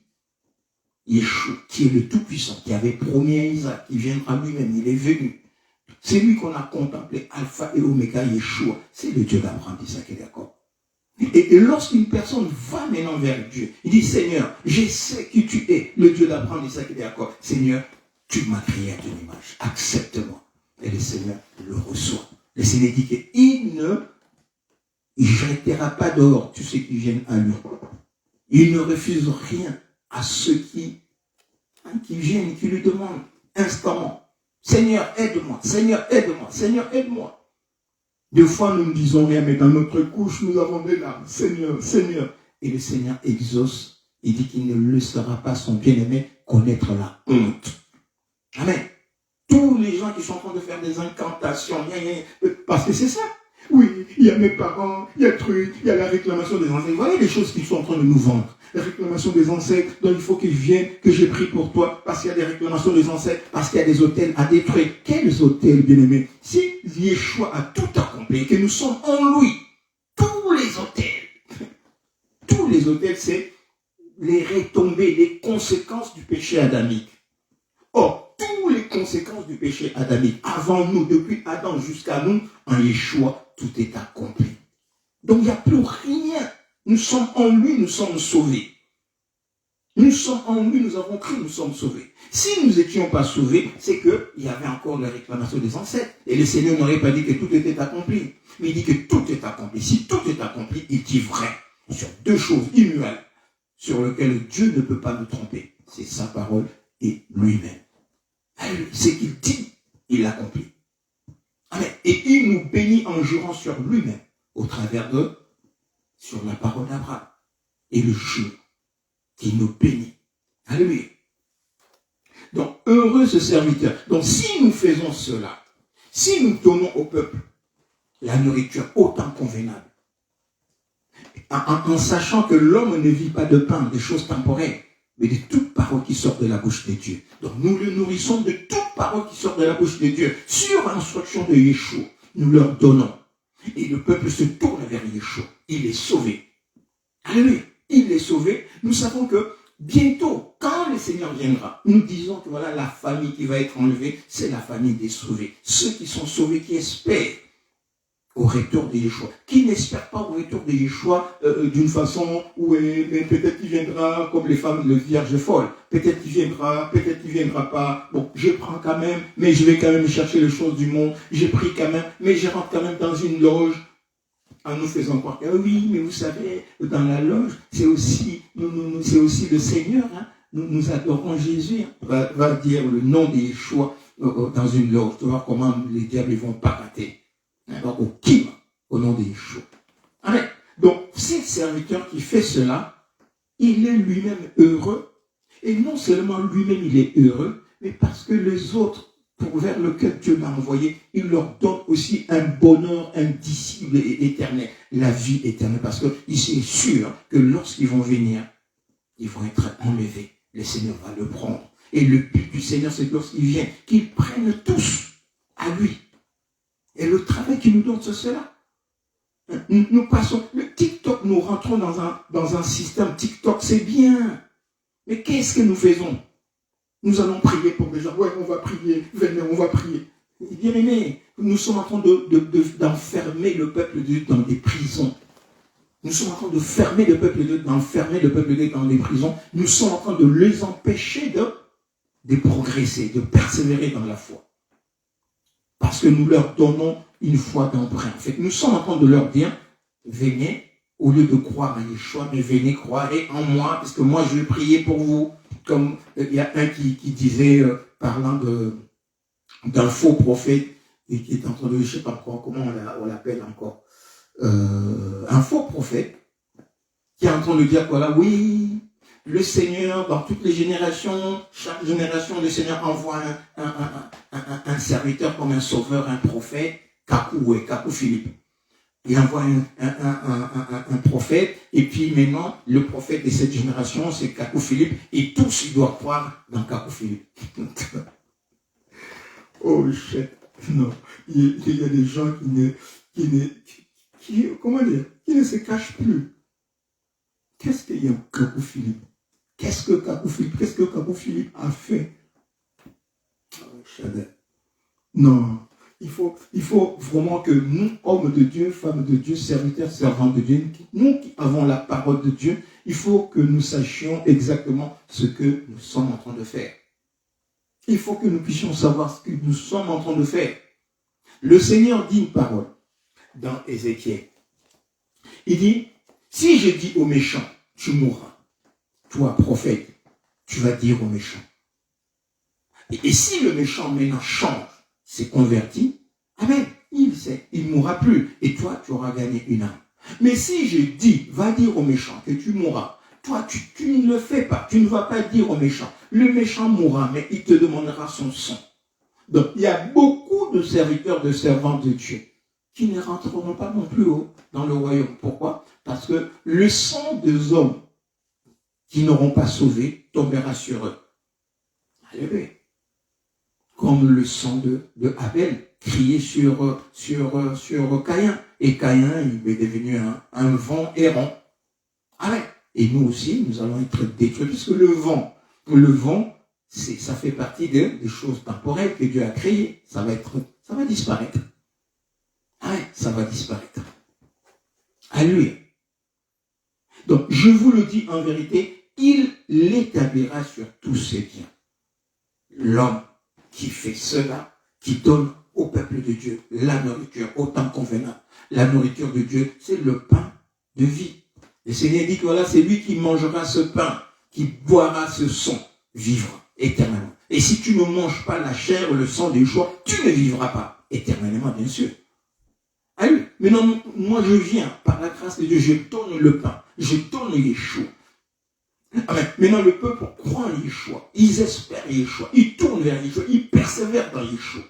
Yeshua, qui est le Tout-Puissant, qui avait promis à Isaac, qui viendra lui-même, il est venu. C'est lui qu'on a contemplé, Alpha et Oméga, Yeshua. C'est le Dieu d'Abraham, d'Isaac et Jacob. Et lorsqu'une personne va maintenant vers Dieu, il dit, Seigneur, je sais qui tu es, le Dieu d'Abraham, d'Isaac et Jacob. Seigneur, tu m'as créé à ton image. Accepte-moi. Et le Seigneur le reçoit. Le Seigneur dit qu'il ne jetera pas dehors tous ceux qui viennent à lui. Il ne refuse rien à ceux qui viennent, qui lui demandent instamment. Seigneur, aide-moi. Seigneur, aide-moi. Seigneur, aide-moi. Des fois, nous ne disons rien, mais dans notre couche, nous avons des larmes. Seigneur, Seigneur. Et le Seigneur exauce. Il dit qu'il ne laissera pas son bien-aimé connaître la honte. Amen. Tous les gens qui sont en train de faire des incantations, parce que c'est ça. Oui, il y a mes parents, il y a truc, il y a la réclamation des ancêtres. Vous voyez les choses qu'ils sont en train de nous vendre. La réclamation des ancêtres, donc il faut qu'ils viennent, que j'ai pris pour toi, parce qu'il y a des réclamations des ancêtres, parce qu'il y a des autels à détruire. Quels autels, bien-aimés? Si Yeshua a tout accompli, que nous sommes en lui, tous les autels, c'est les retombées, les conséquences du péché adamique. Or, toutes les conséquences du péché adamique, avant nous, depuis Adam jusqu'à nous, en Yeshua, tout est accompli. Donc, il n'y a plus rien. Nous sommes en lui, nous sommes sauvés. Nous sommes en lui, nous avons cru, nous sommes sauvés. Si nous n'étions pas sauvés, c'est qu'il y avait encore la réclamation des ancêtres. Et le Seigneur n'aurait pas dit que tout était accompli. Mais il dit que tout est accompli. Si tout est accompli, il dit vrai sur deux choses immuables sur lesquelles Dieu ne peut pas nous tromper. C'est sa parole et lui-même. C'est qu'il dit, il l'accomplit. Amen. Et il nous bénit en jurant sur lui-même, au travers sur la parole d'Abraham. Et le jure qui nous bénit. Alléluia. Donc, heureux ce serviteur. Donc, si nous faisons cela, si nous donnons au peuple la nourriture autant convenable, en sachant que l'homme ne vit pas de pain, des choses temporaires, mais de toute parole qui sort de la bouche de Dieu. Donc, nous le nourrissons de toute parole qui sort de la bouche de Dieu. Sur l'instruction de Yeshua, nous leur donnons. Et le peuple se tourne vers Yeshua. Il est sauvé. Alléluia. Il est sauvé. Nous savons que bientôt, quand le Seigneur viendra, nous disons que voilà la famille qui va être enlevée, c'est la famille des sauvés. Ceux qui sont sauvés, qui espèrent au retour de Yeshua. Qui n'espère pas au retour de Yeshua d'une façon où peut-être il viendra comme les femmes de vierges folles. Peut-être il viendra, peut-être il viendra pas. Bon, je prends quand même, mais je vais quand même chercher les choses du monde. Je prie quand même, mais je rentre quand même dans une loge. En nous faisant croire que oui, mais vous savez, dans la loge, c'est aussi le Seigneur. Hein. Nous adorons Jésus. Hein. Va dire le nom de Yeshua dans une loge. Tu vois comment les diables vont parater. Donc, au nom de Yeshua. Amen. Donc, c'est le serviteur qui fait cela, il est lui-même heureux. Et non seulement lui-même il est heureux, mais parce que les autres, vers lequel Dieu l'a envoyé, il leur donne aussi un bonheur indicible et éternel, la vie éternelle, parce qu'il est sûr que lorsqu'ils vont venir, ils vont être enlevés. Le Seigneur va le prendre. Et le but du Seigneur, c'est que lorsqu'il vient, qu'ils prennent tous à lui. Et le travail qu'il nous donne, c'est cela. Nous passons, le TikTok, nous rentrons dans un système TikTok, c'est bien. Mais qu'est-ce que nous faisons? Nous allons prier pour des gens. Ouais, on va prier. Venez, on va prier. Bien aimé, nous sommes en train d'enfermer le peuple de Dieu dans des prisons. Nous sommes en train de fermer le peuple de Dieu, d'enfermer le peuple de Dieu dans des prisons. Nous sommes en train de les empêcher de progresser, de persévérer dans la foi. Parce que nous leur donnons une foi d'emprunt. En fait, nous sommes en train de leur dire, venez, au lieu de croire en Yeshua, mais venez croire en moi, parce que moi je vais prier pour vous. Comme il y a un qui disait, parlant d'un faux prophète, et qui est en train de, je ne sais pas encore, comment on l'appelle encore, un faux prophète, qui est en train de dire, voilà, oui, le Seigneur, dans toutes les générations, chaque génération, le Seigneur envoie un serviteur comme un sauveur, un prophète, Kakou Philippe. Il envoie un prophète, et puis maintenant, le prophète de cette génération, c'est Kakou Philippe, et tous, ils doivent croire dans Kakou Philippe. Oh, shit. Non. Il y a des gens qui ne se cachent plus. Qu'est-ce qu'il y a Kakou Philippe? Qu'est-ce que Kakou Philippe a fait? Oh, non. Il faut vraiment que nous, hommes de Dieu, femmes de Dieu, serviteurs, servantes de Dieu, nous qui avons la parole de Dieu, il faut que nous sachions exactement ce que nous sommes en train de faire. Il faut que nous puissions savoir ce que nous sommes en train de faire. Le Seigneur dit une parole dans Ézéchiel. Il dit, si je dis aux méchants, tu mourras. Toi, prophète, tu vas dire aux méchants. Et si le méchant maintenant change, s'est converti, amen, il il ne mourra plus. Et toi, tu auras gagné une âme. Mais si je dis, va dire au méchant que tu mourras, toi, tu ne le fais pas. Tu ne vas pas dire au méchant. Le méchant mourra, mais il te demandera son sang. Donc, il y a beaucoup de serviteurs, de servants de Dieu qui ne rentreront pas non plus dans le royaume. Pourquoi? Parce que le sang des hommes qui n'auront pas sauvé tombera sur eux. Alléluia. Comme le sang de Abel crié sur Caïn. Et Caïn, il est devenu un vent errant. Amen. Et nous aussi, nous allons être détruits, puisque le vent, ça fait partie des choses temporelles que Dieu a créées. Ça va disparaître. Amen. Ça va disparaître. Alléluia. Donc, je vous le dis en vérité, il l'établira sur tous ses biens. L'homme qui fait cela, qui donne au peuple de Dieu la nourriture autant convenable. La nourriture de Dieu, c'est le pain de vie. Le Seigneur dit que voilà, c'est lui qui mangera ce pain, qui boira ce sang, vivre éternellement. Et si tu ne manges pas la chair ou le sang des joies, tu ne vivras pas éternellement, bien sûr. Allez, maintenant, moi je viens, par la grâce de Dieu, je donne le pain, je donne Yeshua. Amen. Maintenant, le peuple croit en Yeshua, ils espèrent Yeshua, ils tournent vers Yeshua, ils persévèrent dans Yeshua.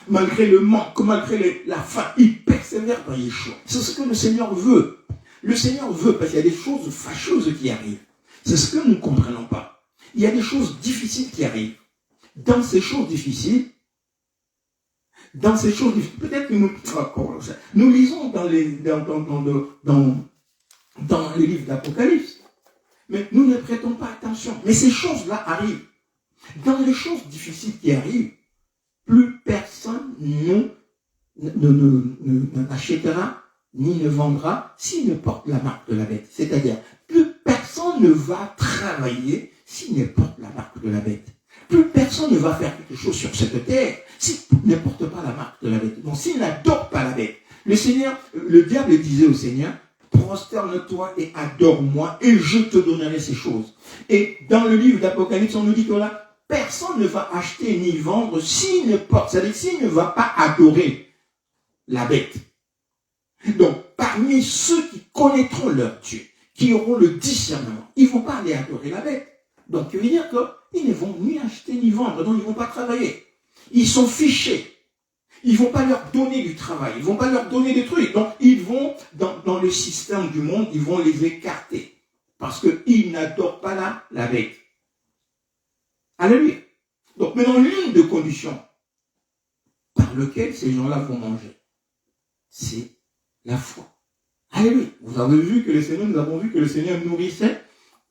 Malgré le manque, malgré la faim, ils persévèrent dans Yeshua. C'est ce que le Seigneur veut. Le Seigneur veut, parce qu'il y a des choses fâcheuses qui arrivent. C'est ce que nous ne comprenons pas. Il y a des choses difficiles qui arrivent. Dans ces choses difficiles, peut-être que nous lisons dans les livres d'Apocalypse, mais nous ne prêtons pas attention. Mais ces choses-là arrivent. Dans les choses difficiles qui arrivent, plus personne n'achètera ni ne vendra s'il ne porte la marque de la bête. C'est-à-dire, plus personne ne va travailler s'il ne porte la marque de la bête. Plus personne ne va faire quelque chose sur cette terre s'il ne porte pas la marque de la bête. Donc, s'il n'adore pas la bête. Le diable disait au Seigneur, prosterne-toi et adore-moi et je te donnerai ces choses. Et dans le livre d'Apocalypse, on nous dit que là, personne ne va acheter ni vendre s'il ne porte, c'est-à-dire s'il ne va pas adorer la bête. Donc, parmi ceux qui connaîtront leur Dieu, qui auront le discernement, ils ne vont pas aller adorer la bête. Donc, ça veut dire qu'ils ne vont ni acheter ni vendre, donc ils ne vont pas travailler. Ils sont fichés. Ils ne vont pas leur donner du travail, ils ne vont pas leur donner des trucs. Donc, ils vont, dans le système du monde, ils vont les écarter. Parce qu'ils n'adorent pas la bête. Alléluia. Donc, maintenant, l'une des conditions par lesquelles ces gens-là vont manger, c'est la foi. Alléluia. Vous avez vu que nous avons vu que le Seigneur nourrissait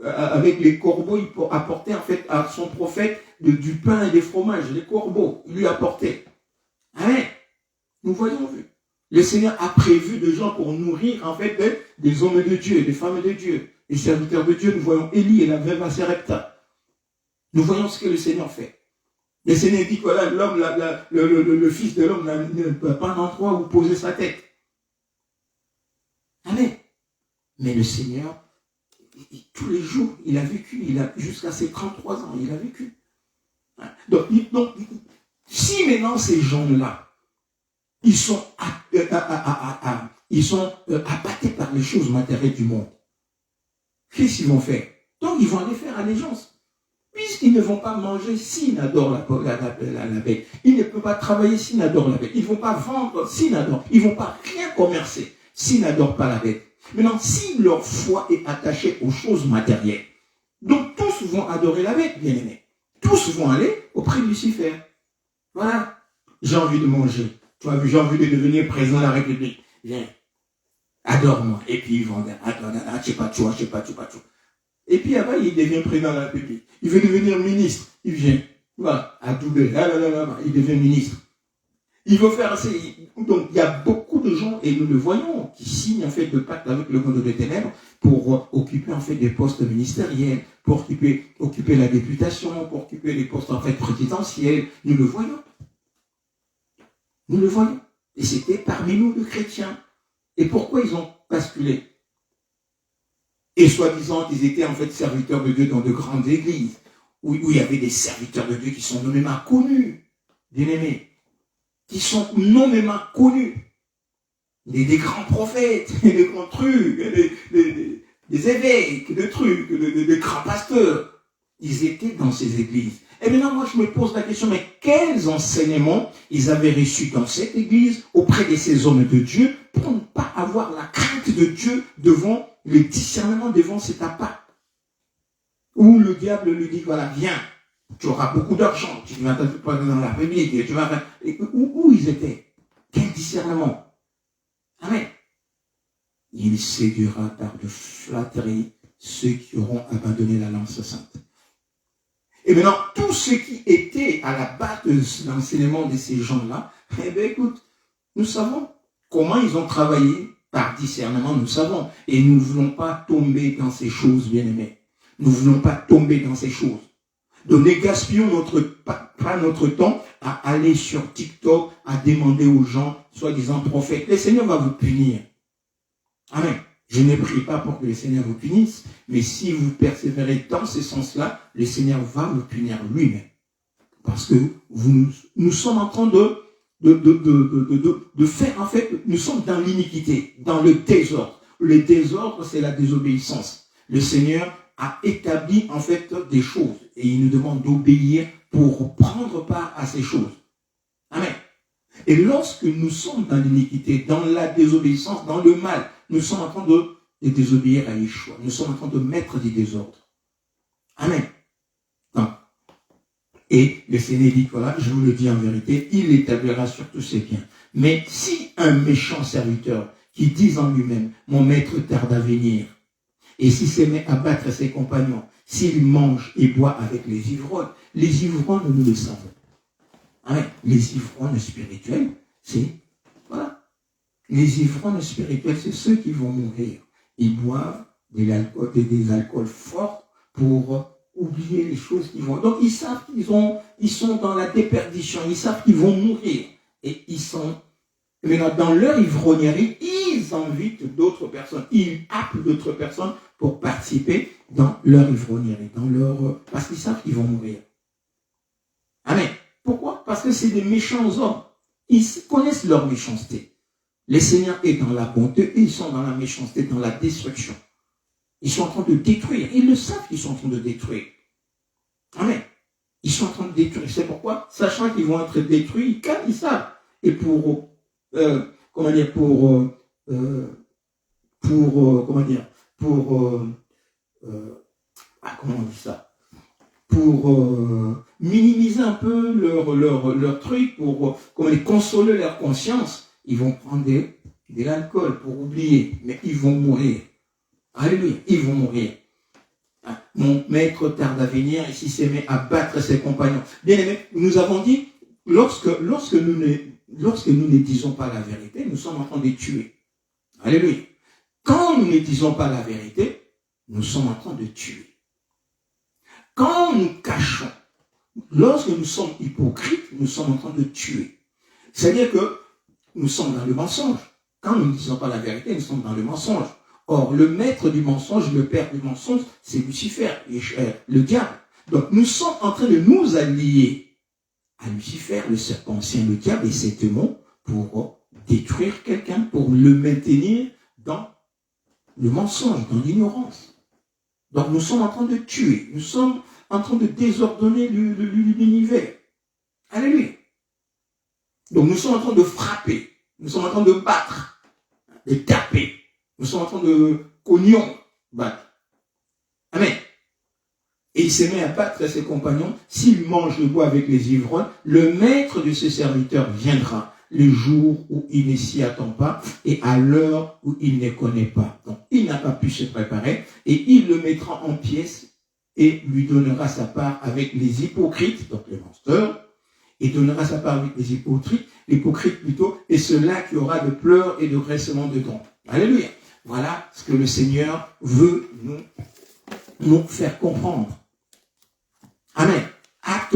avec les corbeaux, il apportait en fait à son prophète du pain et des fromages. Les corbeaux, il lui apportait. Amen. Nous voyons vu. Le Seigneur a prévu des gens pour nourrir en fait des hommes de Dieu, des femmes de Dieu, des serviteurs de Dieu. Nous voyons Élie et la veuve à Sarepta. Nous voyons ce que le Seigneur fait. Le Seigneur dit que voilà, l'homme, le fils de l'homme n'a pas un endroit où poser sa tête. Amen. Mais le Seigneur, tous les jours, il a vécu, jusqu'à ses 33 ans, il a vécu. Donc si maintenant ces gens-là, ils sont appâtés par les choses matérielles du monde, qu'est-ce qu'ils vont faire? Donc ils vont aller faire allégeance. Puisqu'ils ne vont pas manger s'ils n'adorent la bête. Ils ne peuvent pas travailler s'ils n'adorent la bête. Ils ne vont pas vendre s'ils n'adorent. Ils ne vont pas rien commercer s'ils n'adorent pas la bête. Maintenant, si leur foi est attachée aux choses matérielles, donc tous vont adorer la bête, bien aimés. Tous vont aller auprès de Lucifer. Voilà. J'ai envie de manger. Tu as vu, j'ai envie de devenir président de la République. Viens. Adore-moi. Et puis ils vont dire, je sais pas. Et puis après, il devient président de la République. Il veut devenir ministre. Il vient. Voilà. À Doubai. Il devient ministre. Il veut faire assez. Donc, il y a beaucoup de gens, et nous le voyons, qui signent en fait le pacte avec le monde des ténèbres pour occuper en fait des postes ministériels, pour occuper la députation, pour occuper les postes en fait présidentiels. Nous le voyons. Nous le voyons. Et c'était parmi nous les chrétiens. Et pourquoi ils ont basculé? Et soi-disant qu'ils étaient en fait serviteurs de Dieu dans de grandes églises, où il y avait des serviteurs de Dieu qui sont nommément connus, bien aimés, qui sont nommément connus. des grands prophètes, des grands trucs, des évêques, des trucs, des grands pasteurs. Ils étaient dans ces églises. Et maintenant, moi, je me pose la question, mais quels enseignements ils avaient reçus dans cette église, auprès de ces hommes de Dieu, pour ne pas avoir la crainte de Dieu devant le discernement, devant cet appât. Où le diable lui dit, voilà, viens, tu auras beaucoup d'argent, tu vas t'être dans la République, tu vas... Où ils étaient? Quel discernement? Amen. Il séduira par de flatterie ceux qui auront abandonné la lance sainte. Et maintenant, tout ce qui était à la base de l'enseignement de ces gens-là, eh bien, écoute, nous savons comment ils ont travaillé par discernement, nous savons. Et nous ne voulons pas tomber dans ces choses, bien-aimés. Nous ne voulons pas tomber dans ces choses. Donc, ne gaspillons pas notre temps à aller sur TikTok, à demander aux gens, soi-disant prophètes. Le Seigneur va vous punir. Amen. Je ne prie pas pour que le Seigneur vous punisse, mais si vous persévérez dans ce sens-là, le Seigneur va vous punir lui-même. Parce que nous sommes en train de faire, en fait, nous sommes dans l'iniquité, dans le désordre. Le désordre, c'est la désobéissance. Le Seigneur a établi, en fait, des choses. Et il nous demande d'obéir pour prendre part à ces choses. Amen. Et lorsque nous sommes dans l'iniquité, dans la désobéissance, dans le mal, nous sommes en train de désobéir à Yeshua. Nous sommes en train de mettre des désordres. Amen. Non. Et le Seigneur dit, voilà, je vous le dis en vérité, il établira sur tous ses biens. Mais si un méchant serviteur qui dit en lui-même, mon maître tarde à venir, et s'il se met à battre ses compagnons, s'il mange et boit avec les ivrognes, nous le savons. Amen. Les ivrognes spirituels, c'est, voilà. Les ivrognes spirituels, c'est ceux qui vont mourir. Ils boivent des alcools forts pour oublier les choses qu'ils vont. Donc, ils savent ils sont dans la déperdition. Ils savent qu'ils vont mourir. Et ils sont, maintenant, dans leur ivrognerie, ils invitent d'autres personnes. Ils appellent d'autres personnes pour participer dans leur ivrognerie, parce qu'ils savent qu'ils vont mourir. Amen. Pourquoi? Parce que c'est des méchants hommes. Ils connaissent leur méchanceté. Le Seigneur est dans la bonté, ils sont dans la méchanceté, dans la destruction. Ils sont en train de détruire. Ils le savent qu'ils sont en train de détruire. Amen. Ils sont en train de détruire. C'est pourquoi, sachant qu'ils vont être détruits, ils savent. Et pour minimiser un peu leur truc, pour consoler leur conscience, ils vont prendre de l'alcool pour oublier, mais ils vont mourir. Alléluia, ils vont mourir. Mon maître tarde à venir et s'il se met à battre ses compagnons. Bien aimé, nous avons dit, lorsque nous ne disons pas la vérité, nous sommes en train de tuer. Alléluia. Quand nous ne disons pas la vérité, nous sommes en train de tuer. Quand nous cachons, lorsque nous sommes hypocrites, nous sommes en train de tuer. C'est-à-dire que nous sommes dans le mensonge. Quand nous ne disons pas la vérité, nous sommes dans le mensonge. Or, le maître du mensonge, le père du mensonge, c'est Lucifer, le diable. Donc, nous sommes en train de nous allier à Lucifer, le serpent ancien, le diable et ses démons, pour détruire quelqu'un, pour le maintenir dans le mensonge, dans l'ignorance. Donc, nous sommes en train de tuer. Nous sommes en train de désordonner l'univers. Alléluia. Donc, nous sommes en train de frapper. Nous sommes en train de battre, de taper. Nous sommes en train de cognon battre. Amen. Et il se met à battre ses compagnons. S'il mange le bois avec les ivrognes, le maître de ses serviteurs viendra le jour où il ne s'y attend pas et à l'heure où il ne connaît pas. Donc, il n'a pas pu se préparer et il le mettra en pièces et lui donnera sa part avec les hypocrites, donc les menteurs, et donnera sa part avec les hypocrites plutôt, et ceux-là qui aura de pleurs et de graissements de dents. Alléluia. Voilà ce que le Seigneur veut nous faire comprendre. Amen. Acte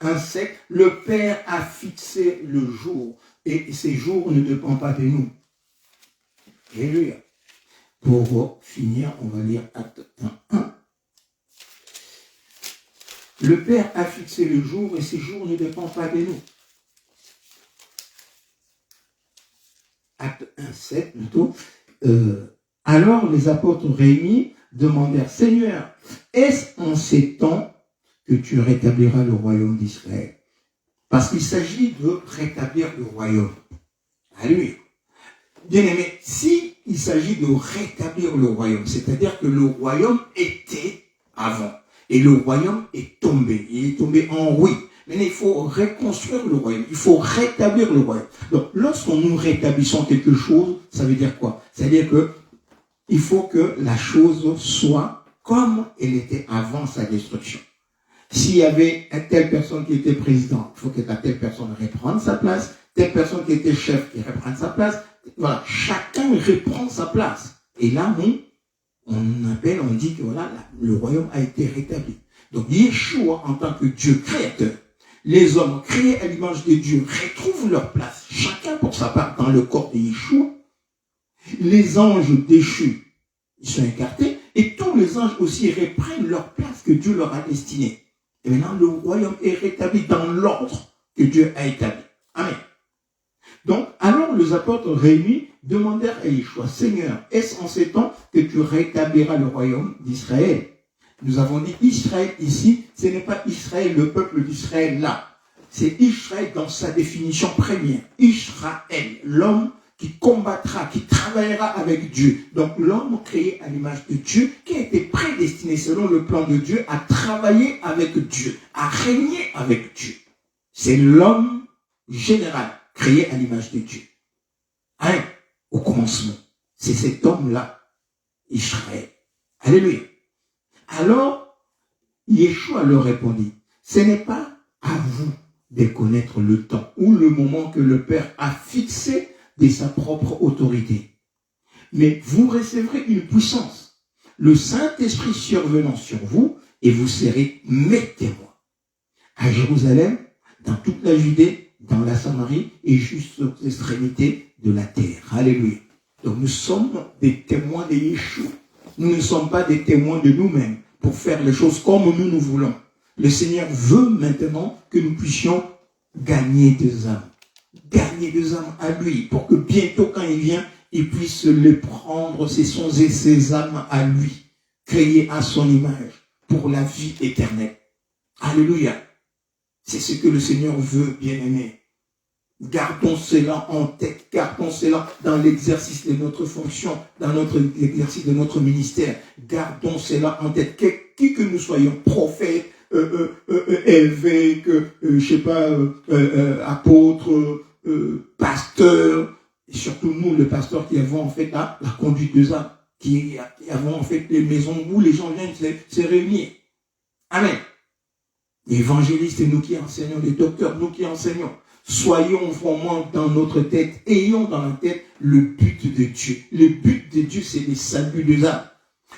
1, 7, le Père a fixé le jour, et ces jours ne dépendent pas de nous. Alléluia. Pour finir, on va lire Acte 1. Le Père a fixé le jour, et ces jours ne dépendent pas de nous. Acte 1:7 plutôt. Alors les apôtres réunis demandèrent, Seigneur, est-ce en ces temps que tu rétabliras le royaume d'Israël? Parce qu'il s'agit de rétablir le royaume. Alléluia. Bien aimé, si il s'agit de rétablir le royaume, c'est-à-dire que le royaume était avant, et le royaume est tombé, il est tombé en ruine. Mais il faut reconstruire le royaume, il faut rétablir le royaume. Donc, lorsqu'on nous rétablissons quelque chose, ça veut dire quoi? Ça veut dire que il faut que la chose soit comme elle était avant sa destruction. S'il y avait telle personne qui était président, il faut que telle personne reprenne sa place, telle personne qui était chef qui reprenne sa place. Voilà, chacun reprend sa place. Et là, on dit que voilà, le royaume a été rétabli. Donc, Yeshua, en tant que Dieu créateur, les hommes créés à l'image de Dieu retrouvent leur place, chacun pour sa part, dans le corps de Yeshua. Les anges déchus, ils sont écartés, et tous les anges aussi reprennent leur place que Dieu leur a destinée. Et maintenant, le royaume est rétabli dans l'ordre que Dieu a établi. Amen. Donc, alors les apôtres réunis demandèrent à Yeshua, Seigneur, est-ce en ces temps que tu rétabliras le royaume d'Israël? Nous avons dit Israël ici, ce n'est pas Israël, le peuple d'Israël là. C'est Israël dans sa définition première. Israël, l'homme qui combattra, qui travaillera avec Dieu. Donc l'homme créé à l'image de Dieu, qui a été prédestiné selon le plan de Dieu à travailler avec Dieu, à régner avec Dieu. C'est l'homme général, créé à l'image de Dieu. Hein? Au commencement. C'est cet homme-là, Israël. Alléluia. Alors, Yeshua leur répondit, ce n'est pas à vous de connaître le temps ou le moment que le Père a fixé de sa propre autorité. Mais vous recevrez une puissance, le Saint-Esprit survenant sur vous, et vous serez mes témoins. À Jérusalem, dans toute la Judée, dans la Samarie et jusqu'aux extrémités de la terre. Alléluia. Donc nous sommes des témoins de Yeshua. Nous ne sommes pas des témoins de nous-mêmes pour faire les choses comme nous voulons. Le Seigneur veut maintenant que nous puissions gagner des âmes. Gagner des âmes à lui pour que bientôt quand il vient, il puisse les prendre, ses sons et ses âmes à lui, créées à son image pour la vie éternelle. Alléluia. C'est ce que le Seigneur veut, bien-aimé. Gardons cela en tête, gardons cela dans l'exercice de notre fonction, dans l'exercice de notre ministère. Gardons cela en tête, qui que nous soyons, prophètes, évêques, apôtres, pasteurs, et surtout nous, les pasteurs qui avons en fait la conduite des âmes, qui avons en fait les maisons où les gens viennent se réunir. Amen. Les évangélistes, et nous qui enseignons, les docteurs, nous qui enseignons, soyons vraiment dans notre tête, ayons dans la tête le but de Dieu. Le but de Dieu, c'est le salut des âmes.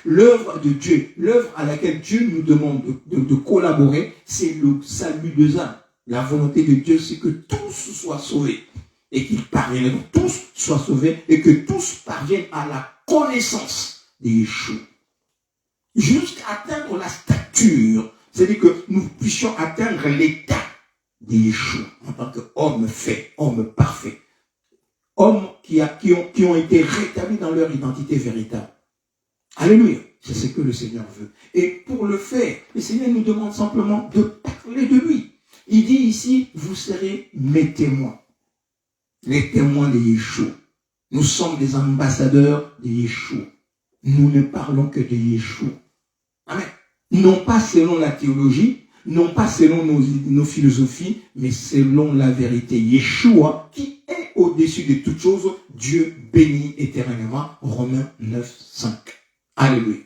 L'œuvre de Dieu, l'œuvre à laquelle Dieu nous demande de collaborer, c'est le salut des âmes. La volonté de Dieu, c'est que tous soient sauvés et qu'ils parviennent, donc tous soient sauvés et que tous parviennent à la connaissance de Yeshua. Jusqu'à atteindre la stature, c'est-à-dire que nous puissions atteindre l'état de Yeshua en tant qu'homme fait, homme parfait, hommes qui ont été rétablis dans leur identité véritable. Alléluia. C'est ce que le Seigneur veut. Et pour le faire, le Seigneur nous demande simplement de parler de lui. Il dit ici, vous serez mes témoins. Les témoins de Yeshua. Nous sommes des ambassadeurs de Yeshua. Nous ne parlons que de Yeshua. Amen. Non pas selon la théologie, non pas selon nos philosophies, mais selon la vérité. Yeshua, qui est au-dessus de toutes choses, Dieu béni éternellement. Romains 9:5. Alléluia.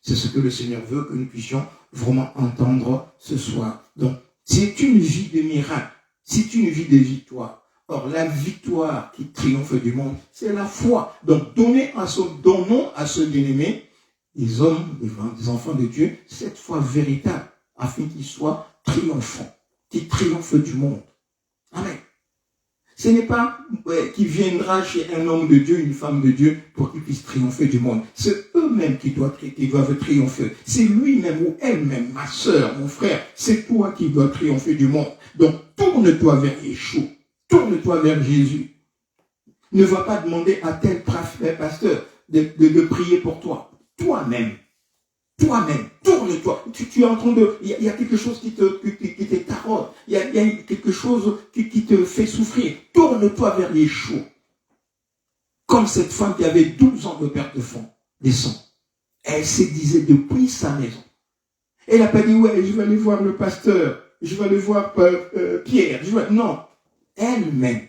C'est ce que le Seigneur veut que nous puissions vraiment entendre ce soir. Donc, c'est une vie de miracle. C'est une vie de victoire. Or, la victoire qui triomphe du monde, c'est la foi. Donc, donnons à ce bien-aimé, des hommes, des enfants de Dieu, cette foi véritable, afin qu'ils soient triomphants, qui triomphent du monde. Amen. Ce n'est pas qui viendra chez un homme de Dieu, une femme de Dieu, pour qu'il puisse triompher du monde. C'est eux-mêmes qui doivent triompher. C'est lui-même ou elle-même, ma soeur, mon frère, c'est toi qui dois triompher du monde. Donc, tourne-toi vers Yeshua. Tourne-toi vers Jésus. Ne va pas demander à tel pasteur de prier pour toi. Toi-même, tourne-toi. Tu es en train de... Il y a quelque chose qui te taraude. Il y a quelque chose qui te fait souffrir. Tourne-toi vers Yeshua. Comme cette femme qui avait 12 ans de perte des sangs. Elle se disait depuis sa maison. Elle n'a pas dit, ouais, je vais aller voir le pasteur. Je vais aller voir Pierre. Non. Elle-même.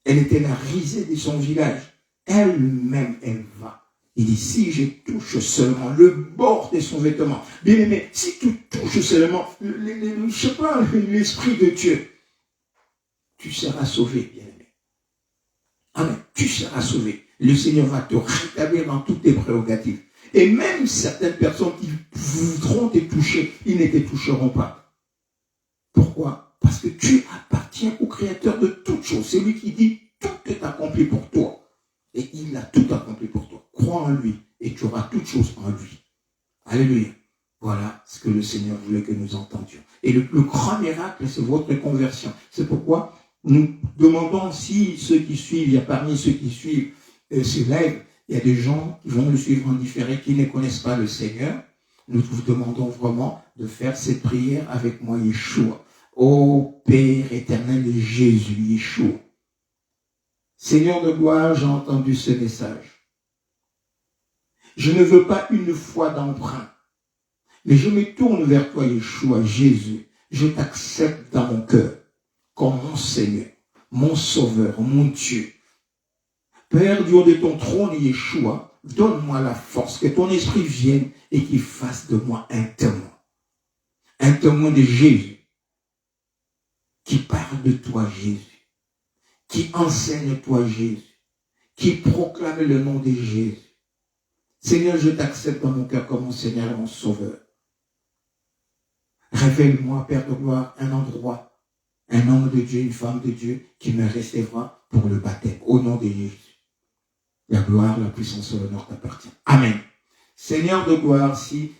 Elle était la risée de son village. Elle-même, elle va. Il dit, si je touche seulement le bord de son vêtement, bien aimé, si tu touches seulement, je sais pas, l'Esprit de Dieu, tu seras sauvé, bien aimé. Amen. Tu seras sauvé. Le Seigneur va te rétablir dans toutes tes prérogatives. Et même certaines personnes qui voudront te toucher, ils ne te toucheront pas. Pourquoi? Parce que tu appartiens au Créateur de toutes choses. C'est lui qui dit, tout est accompli pour toi. Et il a tout accompli pour toi. Crois en lui et tu auras toutes choses en lui. Alléluia. Voilà ce que le Seigneur voulait que nous entendions. Et le plus grand miracle, c'est votre conversion. C'est pourquoi nous demandons si ceux qui suivent, il y a parmi ceux qui suivent ce live, il y a des gens qui vont le suivre en différé, qui ne connaissent pas le Seigneur. Nous vous demandons vraiment de faire cette prière avec moi, Yeshua. Ô Père éternel de Jésus, Yeshua. Seigneur de gloire, j'ai entendu ce message. Je ne veux pas une foi d'emprunt, mais je me tourne vers toi, Yeshua, Jésus. Je t'accepte dans mon cœur comme mon Seigneur, mon Sauveur, mon Dieu. Père, du haut de ton trône, Yeshua, donne-moi la force, que ton esprit vienne et qu'il fasse de moi un témoin de Jésus, qui parle de toi, Jésus, qui enseigne toi, Jésus, qui proclame le nom de Jésus. Seigneur, je t'accepte dans mon cœur comme mon Seigneur et mon Sauveur. Révèle-moi, Père de gloire, un endroit, un homme de Dieu, une femme de Dieu qui me recevra pour le baptême, au nom de Jésus. La gloire, la puissance et l'honneur t'appartient. Amen. Seigneur de gloire, si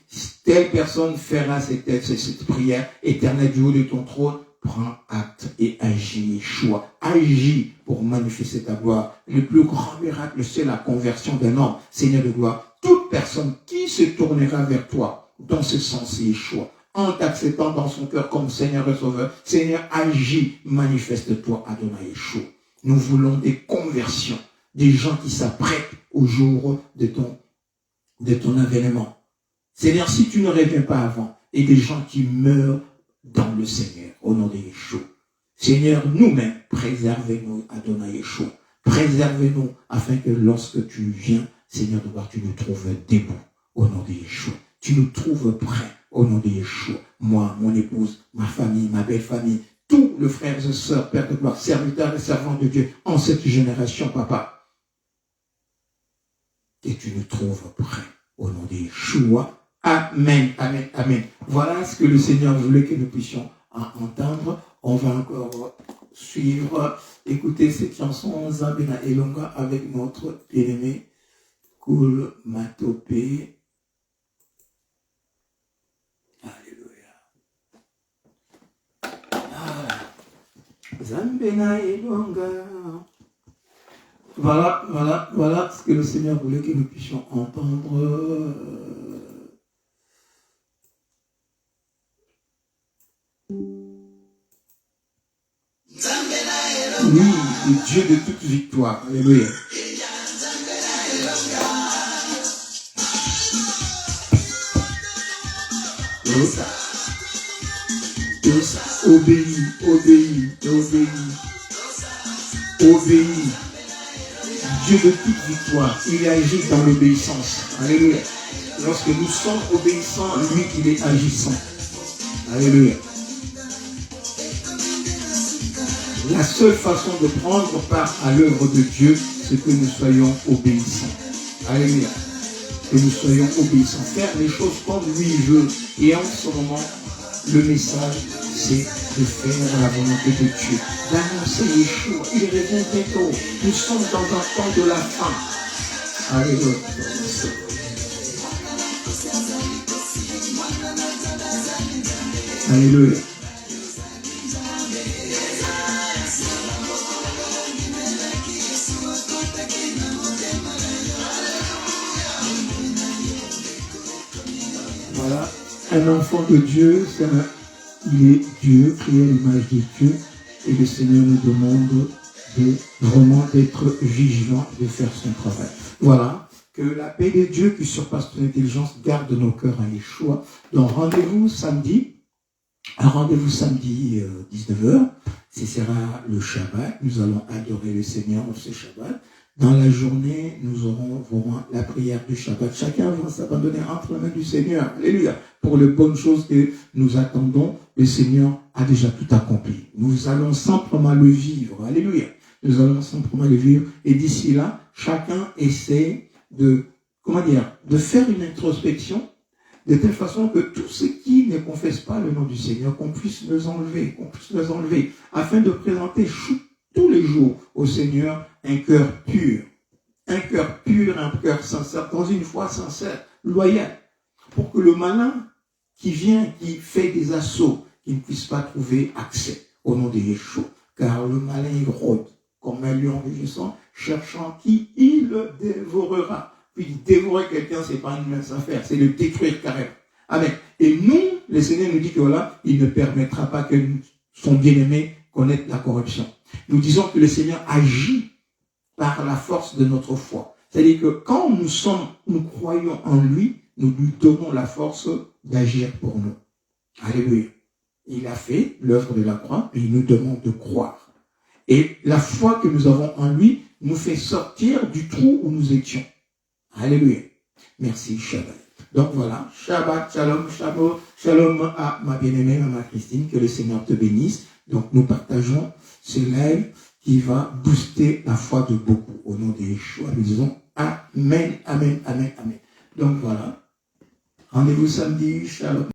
telle personne fera cette prière éternelle du haut de ton trône, prends acte et agis, Yeshua. Agis pour manifester ta gloire. Le plus grand miracle, c'est la conversion d'un homme. Seigneur de gloire, toute personne qui se tournera vers toi, dans ce sens, Yeshua, en t'acceptant dans son cœur comme Seigneur et Sauveur, Seigneur, agis, manifeste-toi, Adonai Yeshua. Nous voulons des conversions, des gens qui s'apprêtent au jour de ton avènement. Seigneur, si tu ne reviens pas avant, et des gens qui meurent dans le Seigneur, au nom de Yeshua. Seigneur, nous-mêmes, préservez-nous, Adonai Yeshua. Préservez-nous, afin que lorsque tu viens, Seigneur de gloire, tu nous trouves debout, au nom de Yeshua. Tu nous trouves prêts, au nom de Yeshua. Moi, mon épouse, ma famille, ma belle famille, tous les frères et sœurs, Père de gloire, serviteurs et servants de Dieu, en cette génération, Papa. Et tu nous trouves prêts, au nom de Yeshua. Amen, amen, amen. Voilà ce que le Seigneur voulait que nous puissions entendre. On va encore suivre, écouter cette chanson Zambena Elonga avec notre bien-aimé Koul Matopé. Alléluia. Zambena Elonga. Voilà ce que le Seigneur voulait que nous puissions entendre. Oui, le Dieu de toute victoire. Alléluia. Obéis. Dieu de toute victoire, il agit dans l'obéissance. Alléluia. Lorsque nous sommes obéissants, lui, il est agissant. Alléluia. La seule façon de prendre part à l'œuvre de Dieu, c'est que nous soyons obéissants. Alléluia. Que nous soyons obéissants. Faire les choses comme lui veut. Et en ce moment, le message, c'est de faire la volonté de Dieu. D'annoncer Yeshua. Il revient bientôt. Nous sommes dans un temps de la fin. Alléluia. Alléluia. Un enfant de Dieu, il est Dieu, créé à l'image de Dieu. Et le Seigneur nous demande de vraiment d'être vigilant, de faire son travail. Voilà. Que la paix de Dieu qui surpasse toute intelligence garde nos cœurs à Yeshua. Donc rendez-vous samedi. Un rendez-vous samedi 19h. Ce sera le Shabbat. Nous allons adorer le Seigneur ce Shabbat. Dans la journée, nous aurons vraiment la prière du Shabbat. Chacun va s'abandonner entre les mains du Seigneur. Alléluia. Pour les bonnes choses que nous attendons, le Seigneur a déjà tout accompli. Nous allons simplement le vivre. Alléluia. Nous allons simplement le vivre. Et d'ici là, chacun essaie de faire une introspection de telle façon que tous ceux qui ne confessent pas le nom du Seigneur, qu'on puisse les enlever, afin de présenter tous les jours au Seigneur un cœur pur, un cœur sincère, dans une foi sincère, loyale, pour que le malin qui vient, qui fait des assauts, qui ne puisse pas trouver accès au nom de Yeshua, car le malin il rôde comme un lion rugissant, cherchant qui il le dévorera. Puis dévorer quelqu'un, c'est pas une mince affaire, c'est le détruire carrément. Amen. Et nous, le Seigneur nous dit que voilà, il ne permettra pas que son bien-aimé connaisse la corruption. Nous disons que le Seigneur agit par la force de notre foi. C'est-à-dire que quand nous croyons en lui, nous lui donnons la force d'agir pour nous. Alléluia. Il a fait l'œuvre de la croix et il nous demande de croire. Et la foi que nous avons en lui nous fait sortir du trou où nous étions. Alléluia. Merci, Shabbat. Donc voilà, Shabbat, shalom à ma bien-aimée, maman Christine, que le Seigneur te bénisse. Donc nous partageons ce live qui va booster la foi de beaucoup. Au nom de Yeshua, nous disons Amen, Amen, Amen, Amen. Donc voilà, rendez-vous samedi, shalom.